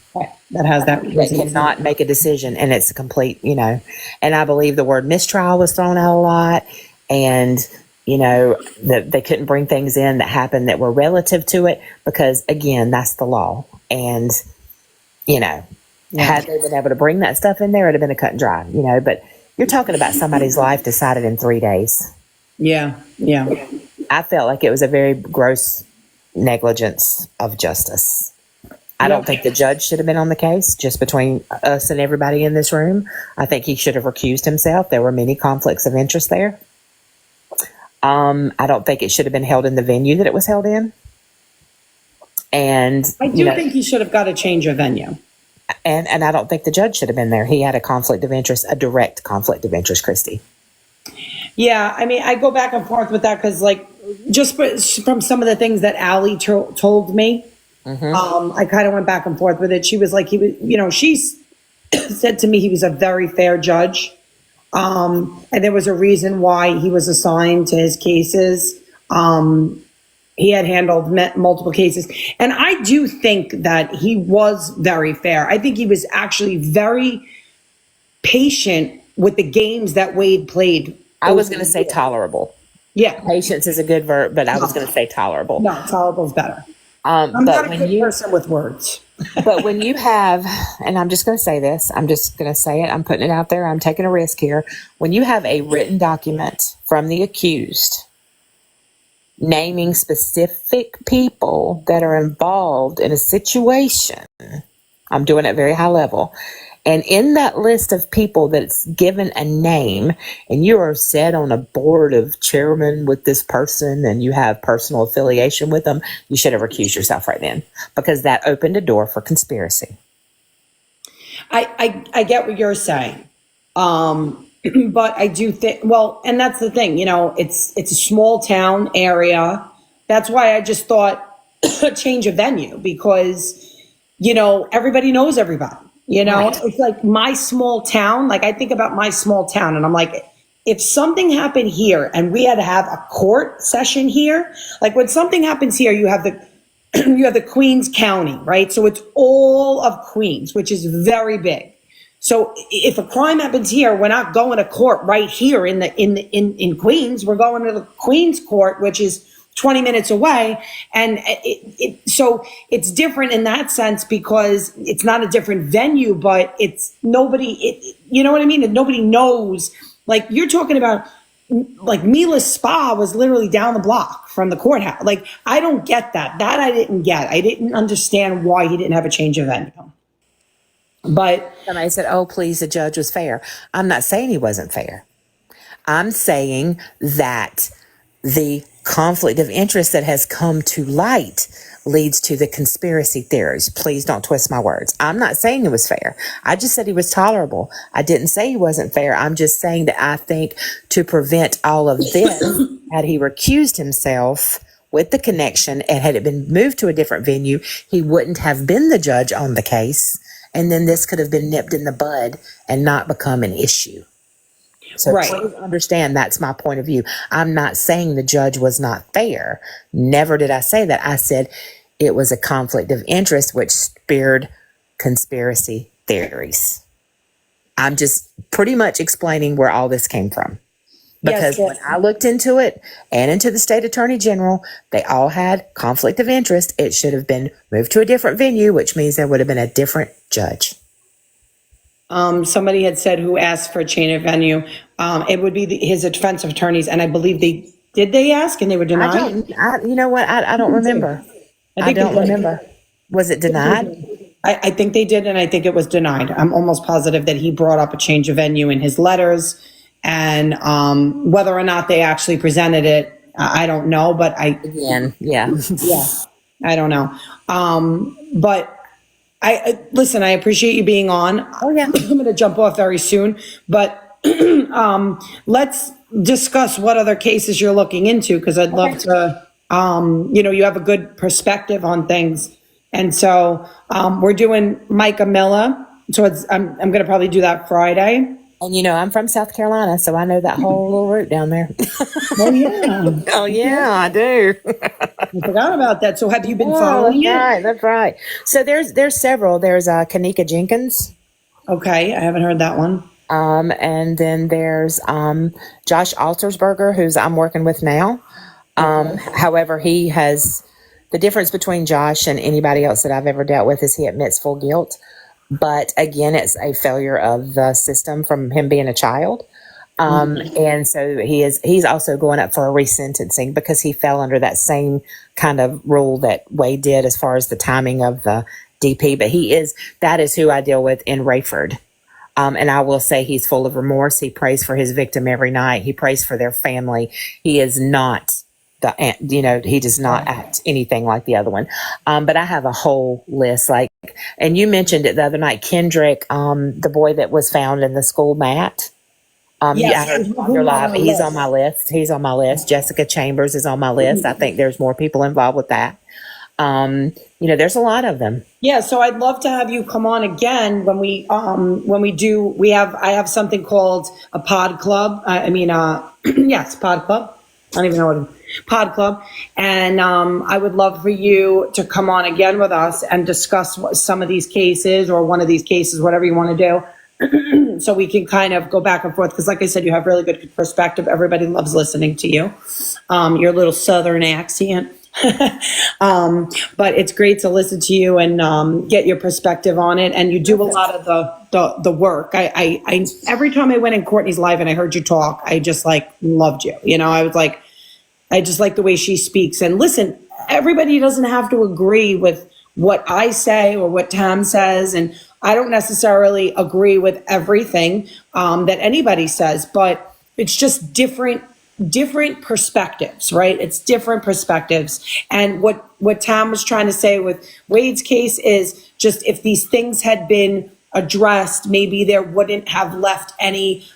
That has that cannot make a decision, and it's a complete, and I believe the word mistrial was thrown out a lot, and that they couldn't bring things in that happened that were relative to it, because again, that's the law. And had they been able to bring that stuff in there, it'd have been a cut and dry, but you're talking about somebody's life decided in 3 days. Yeah. I felt like it was a very gross negligence of justice. I don't think the judge should have been on the case, just between us and everybody in this room. I think he should have recused himself. There were many conflicts of interest there. I don't think it should have been held in the venue that it was held in. And I do think he should have got a change of venue. And I don't think the judge should have been there. He had a conflict of interest, a direct conflict of interest, Kristie. Yeah, I mean, I go back and forth with that because, just from some of the things that Allie told me, I kind of went back and forth with it. She was like, she said to me he was a very fair judge. And there was a reason why he was assigned to his cases. He had handled multiple cases. And I do think that he was very fair. I think he was actually very patient with the games that Wade played. I was going to say tolerable. Yeah. Patience is a good verb, but I was going to say tolerable. No, tolerable is better. I'm not a good person with words. But when you have, and I'm just going to say this, I'm just going to say it, I'm putting it out there, I'm taking a risk here. When you have a written document from the accused naming specific people that are involved in a situation, I'm doing it very high level, and in that list of people that's given a name, and you are set on a board of chairmen with this person and you have personal affiliation with them, you should have recused yourself right then, because that opened a door for conspiracy. I get what you're saying. But I do think, and that's the thing, it's a small town area. That's why I just thought a change of venue, because, everybody knows everybody. Right. It's like my small town. Like I think about my small town and I'm like, if something happened here and we had to have a court session here, like when something happens here, you have the Queens County, right? So it's all of Queens, which is very big. So if a crime happens here, we're not going to court right here in Queens. We're going to the Queens court, which is 20 minutes away. And so it's different in that sense, because it's not a different venue, but it's nobody, you know what I mean? Nobody knows, like you're talking about, like Mila's spa was literally down the block from the courthouse. Like, I don't get that. That I didn't get. I didn't understand why he didn't have a change of venue. But somebody said, oh, please, the judge was fair. I'm not saying he wasn't fair. I'm saying that the conflict of interest that has come to light leads to the conspiracy theories. Please don't twist my words. I'm not saying it was fair. I just said he was tolerable. I didn't say he wasn't fair. I'm just saying that I think to prevent all of this, had he recused himself with the connection and had it been moved to a different venue, he wouldn't have been the judge on the case. And then this could have been nipped in the bud and not become an issue. So please understand, that's my point of view. I'm not saying the judge was not fair. Never did I say that. I said it was a conflict of interest which speared conspiracy theories. I'm just pretty much explaining where all this came from. Because when I looked into it and into the state attorney general, they all had conflict of interest. It should have been moved to a different venue, which means there would have been a different judge. Somebody had said who asked for a change of venue. It would be his defensive attorneys, and I believe they ask and they were denied? You know what? I don't remember. I don't remember. Was it denied? I think they did, and I think it was denied. I'm almost positive that he brought up a change of venue in his letters, and whether or not they actually presented it, I don't know. But yeah, I don't know. But listen. I appreciate you being on. Oh yeah, I'm going to jump off very soon, but let's discuss what other cases you're looking into, because I'd love to. You have a good perspective on things. And so we're doing Micah Miller. So I'm going to probably do that Friday. And I'm from South Carolina, so I know that whole little route down there. Oh yeah. Oh yeah, I do. I forgot about that. So have you been following it? Right, that's right. So there's several. There's Kanika Jenkins. Okay, I haven't heard that one. And then there's Josh Altersberger, who's I'm working with now. However, he has. The difference between Josh and anybody else that I've ever dealt with is he admits full guilt. But again, it's a failure of the system from him being a child. And so he's also going up for a resentencing because he fell under that same kind of rule that Wade did as far as the timing of the DP. But that is who I deal with in Rayford. And I will say he's full of remorse. He prays for his victim every night. He prays for their family. He is not he does not act anything like the other one. But I have a whole list, and you mentioned it the other night, Kendrick, the boy that was found in the school mat. Yes, you're live. He's on my list. Jessica Chambers is on my list. I think there's more people involved with that. There's a lot of them. Yeah. So I'd love to have you come on again when we do, I have something called a pod club. Yes, pod club. I don't even know what pod club. And I would love for you to come on again with us and discuss some of these cases or one of these cases, whatever you want to do. So we can kind of go back and forth. Because like I said, you have really good perspective. Everybody loves listening to you. Your little Southern accent. But it's great to listen to you and get your perspective on it. And you do a lot of the work. I every time I went in Courtney's live and I heard you talk, I just loved you. I was like, I just like the way she speaks. And listen, everybody doesn't have to agree with what I say or what Tam says. And I don't necessarily agree with everything that anybody says, but it's just different perspectives, right? It's different perspectives. And what Tam was trying to say with Wade's case is just if these things had been addressed, maybe there wouldn't have left any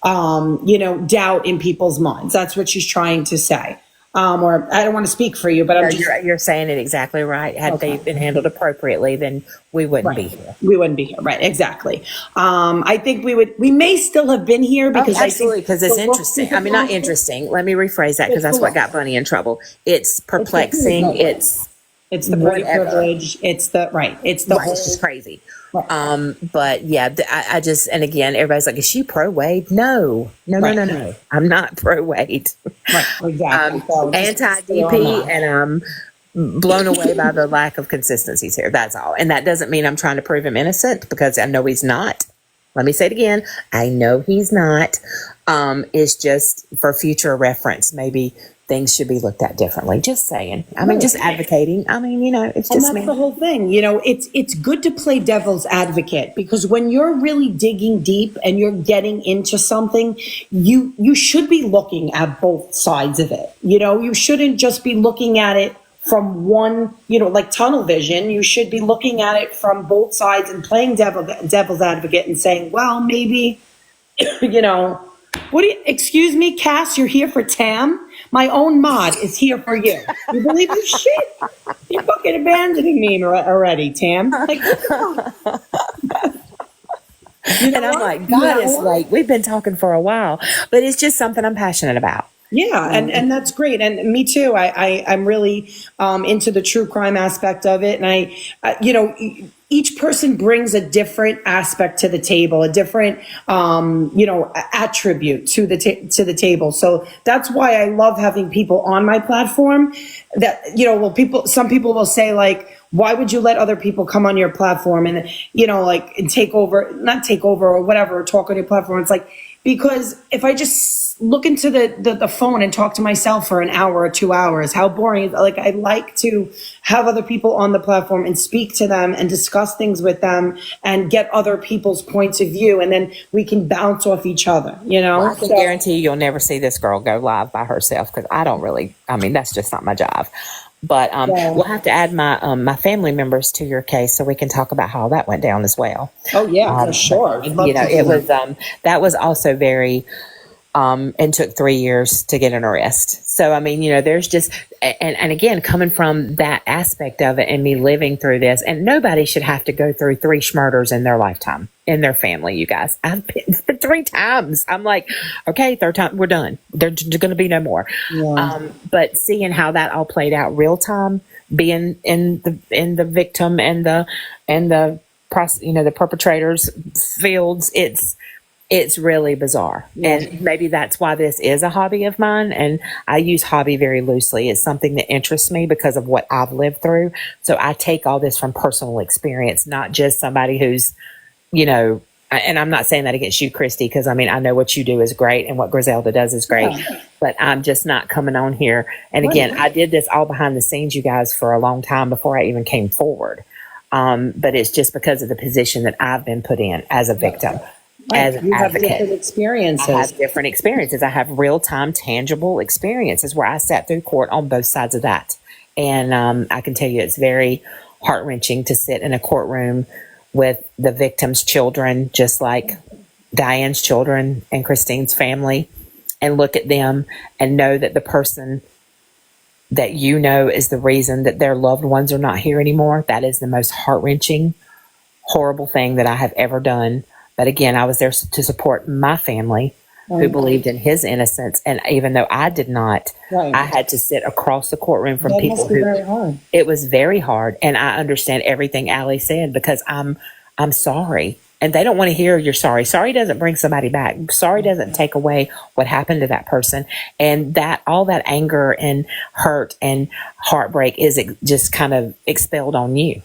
doubt in people's minds. That's what she's trying to say. Or I don't want to speak for you, but you're saying it exactly right. Had they been handled appropriately, then we wouldn't be here. We wouldn't be here. Right. Exactly. I think we may still have been here because absolutely. Because it's interesting. I mean, not interesting. Let me rephrase that because that's what got Bunny in trouble. It's perplexing. It's the white privilege. It's the whole, it's just crazy. But yeah, I just, and again, everybody's like, is she pro Wade? No. I'm not pro Wade. Right, exactly. Anti DP, and I'm blown away by the lack of consistencies here. That's all. And that doesn't mean I'm trying to prove him innocent because I know he's not. Let me say it again. I know he's not. It's just for future reference. Maybe things should be looked at differently. Just saying. I mean, just advocating. I mean, it's just that's the whole thing. It's good to play devil's advocate because when you're really digging deep and you're getting into something, you should be looking at both sides of it. You shouldn't just be looking at it from one, like tunnel vision. You should be looking at it from both sides and playing devil's advocate and saying, well, maybe, excuse me, Cass, you're here for Tam? My own mod is here for you. You believe this shit? You're fucking abandoning me already, Tam. Like, and I'm like, God, it's like, we've been talking for a while, but it's just something I'm passionate about. Yeah, and that's great. And me too. I'm really into the true crime aspect of it. And each person brings a different aspect to the table, a different, attribute to the table. So that's why I love having people on my platform that, some people will say like, why would you let other people come on your platform and, like, and not take over or whatever, or talk on your platform? It's like, because if I just look into the phone and talk to myself for an hour or 2 hours, how boring. Like, I like to have other people on the platform and speak to them and discuss things with them and get other people's points of view. And then we can bounce off each other, Well, I can guarantee you'll never see this girl go live by herself, because that's just not my job. But we'll have to add my family members to your case so we can talk about how that went down as well. Oh yeah, for sure. That was also very, and took 3 years to get an arrest. So, there's just, and again, coming from that aspect of it and me living through this, and nobody should have to go through 3 murders in their lifetime, in their family, you guys. I've been 3 times. I'm like, okay, 3rd time, we're done. There's going to be no more. Yeah. But seeing how that all played out real time, being in the victim and the perpetrator's fields, it's really bizarre. And maybe that's why this is a hobby of mine. And I use hobby very loosely. It's something that interests me because of what I've lived through. So I take all this from personal experience, not just somebody who's, and I'm not saying that against you, Kristie, because I know what you do is great and what Griselda does is great, but I'm just not coming on here. And again, I did this all behind the scenes, you guys, for a long time before I even came forward. But it's just because of the position that I've been put in as a victim. As an advocate. Different experiences. I have different experiences. I have real-time, tangible experiences where I sat through court on both sides of that. And I can tell you it's very heart-wrenching to sit in a courtroom with the victim's children, just like Diane's children and Christine's family, and look at them and know that the person that is the reason that their loved ones are not here anymore. That is the most heart-wrenching, horrible thing that I have ever done. But again, I was there to support my family who believed in his innocence. And even though I did not, I had to sit across the courtroom from people who, very hard. It was very hard. And I understand everything Allie said, because I'm sorry. And they don't want to hear you're sorry. Sorry doesn't bring somebody back. Sorry doesn't take away what happened to that person. And that all that anger and hurt and heartbreak is just kind of expelled on you,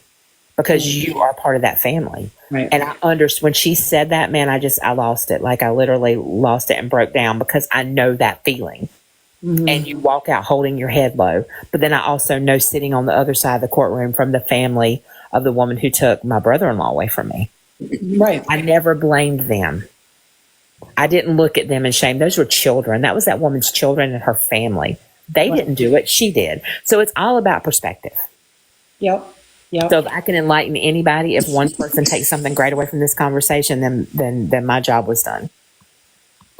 because you are part of that family. Right. And I understand when she said that, man, I lost it. Like, I literally lost it and broke down, because I know that feeling. Mm-hmm. And you walk out holding your head low. But then I also know, sitting on the other side of the courtroom from the family of the woman who took my brother-in-law away from me. Right. I never blamed them. I didn't look at them in shame. Those were children. That was that woman's children and her family. They didn't do it. She did. So it's all about perspective. Yep. Yep. So if I can enlighten anybody, if one person takes something great away from this conversation, then my job was done.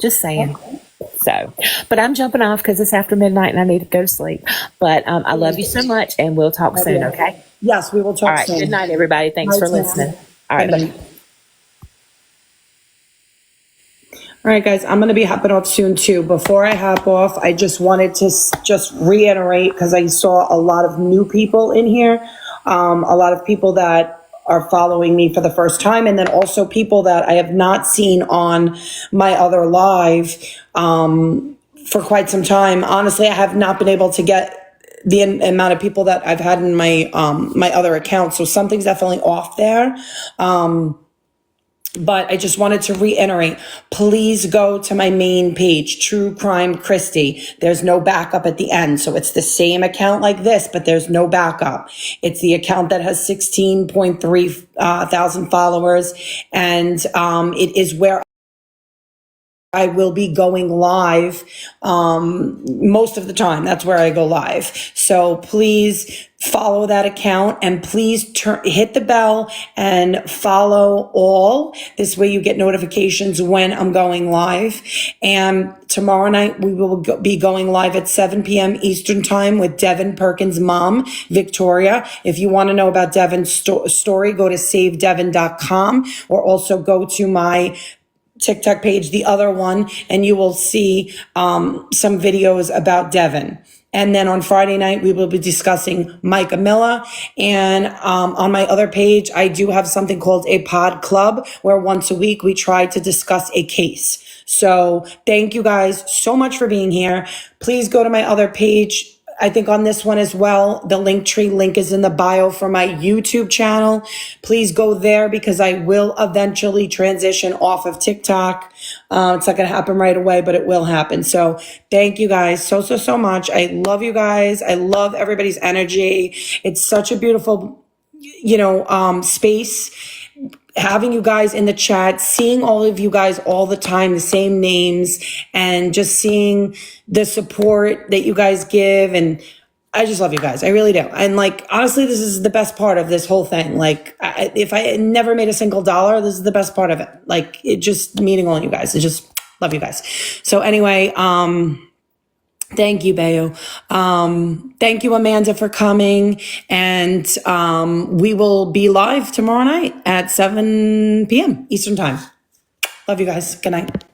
Just saying. Okay. So, but I'm jumping off because it's after midnight and I need to go to sleep. But I love you so much, and we'll talk soon, okay? Yes, we will talk All right, soon. good night, everybody. Thanks for listening. All right, bye. All right, guys, I'm going to be hopping off soon, too. Before I hop off, I just wanted to just reiterate, because I saw a lot of new people in here. A lot of people that are following me for the first time, and then also people that I have not seen on my other live for quite some time. Honestly, I have not been able to get the amount of people that I've had in my my other account, so something's definitely off there. But I just wanted to reiterate, please go to my main page, TrueCrimeKristie. There's no backup at the end. So it's the same account like this, but there's no backup. It's the account that has 16.3 thousand followers. And it is where I will be going live most of the time. That's where I go live. So please follow that account, and please hit the bell and follow all. This way you get notifications when I'm going live. And tomorrow night we will be going live at 7 p.m. Eastern time with Devin Perkins' mom, Victoria. If you want to know about Devin's story, go to savedevin.com, or also go to my TikTok page, the other one, and you will see some videos about Devin. And then on Friday night, we will be discussing Micah Miller. And on my other page, I do have something called a pod club, where once a week we try to discuss a case. So thank you guys so much for being here. Please go to my other page, I think on this one as well, the Linktree link is in the bio for my YouTube channel. Please go there because I will eventually transition off of TikTok. It's not going to happen right away, but it will happen. So thank you guys so much. I love you guys. I love everybody's energy. It's such a beautiful, space. Having you guys in the chat, seeing all of you guys all the time, the same names, and just seeing the support that you guys give. And I just love you guys. I really do. And like, honestly, this is the best part of this whole thing. Like, if I had never made a single dollar, this is the best part of it. Like, it just meeting all you guys. I just love you guys. So anyway, thank you, Bayo. Thank you, Amanda, for coming. And we will be live tomorrow night at 7 p.m. Eastern Time. Love you guys. Good night.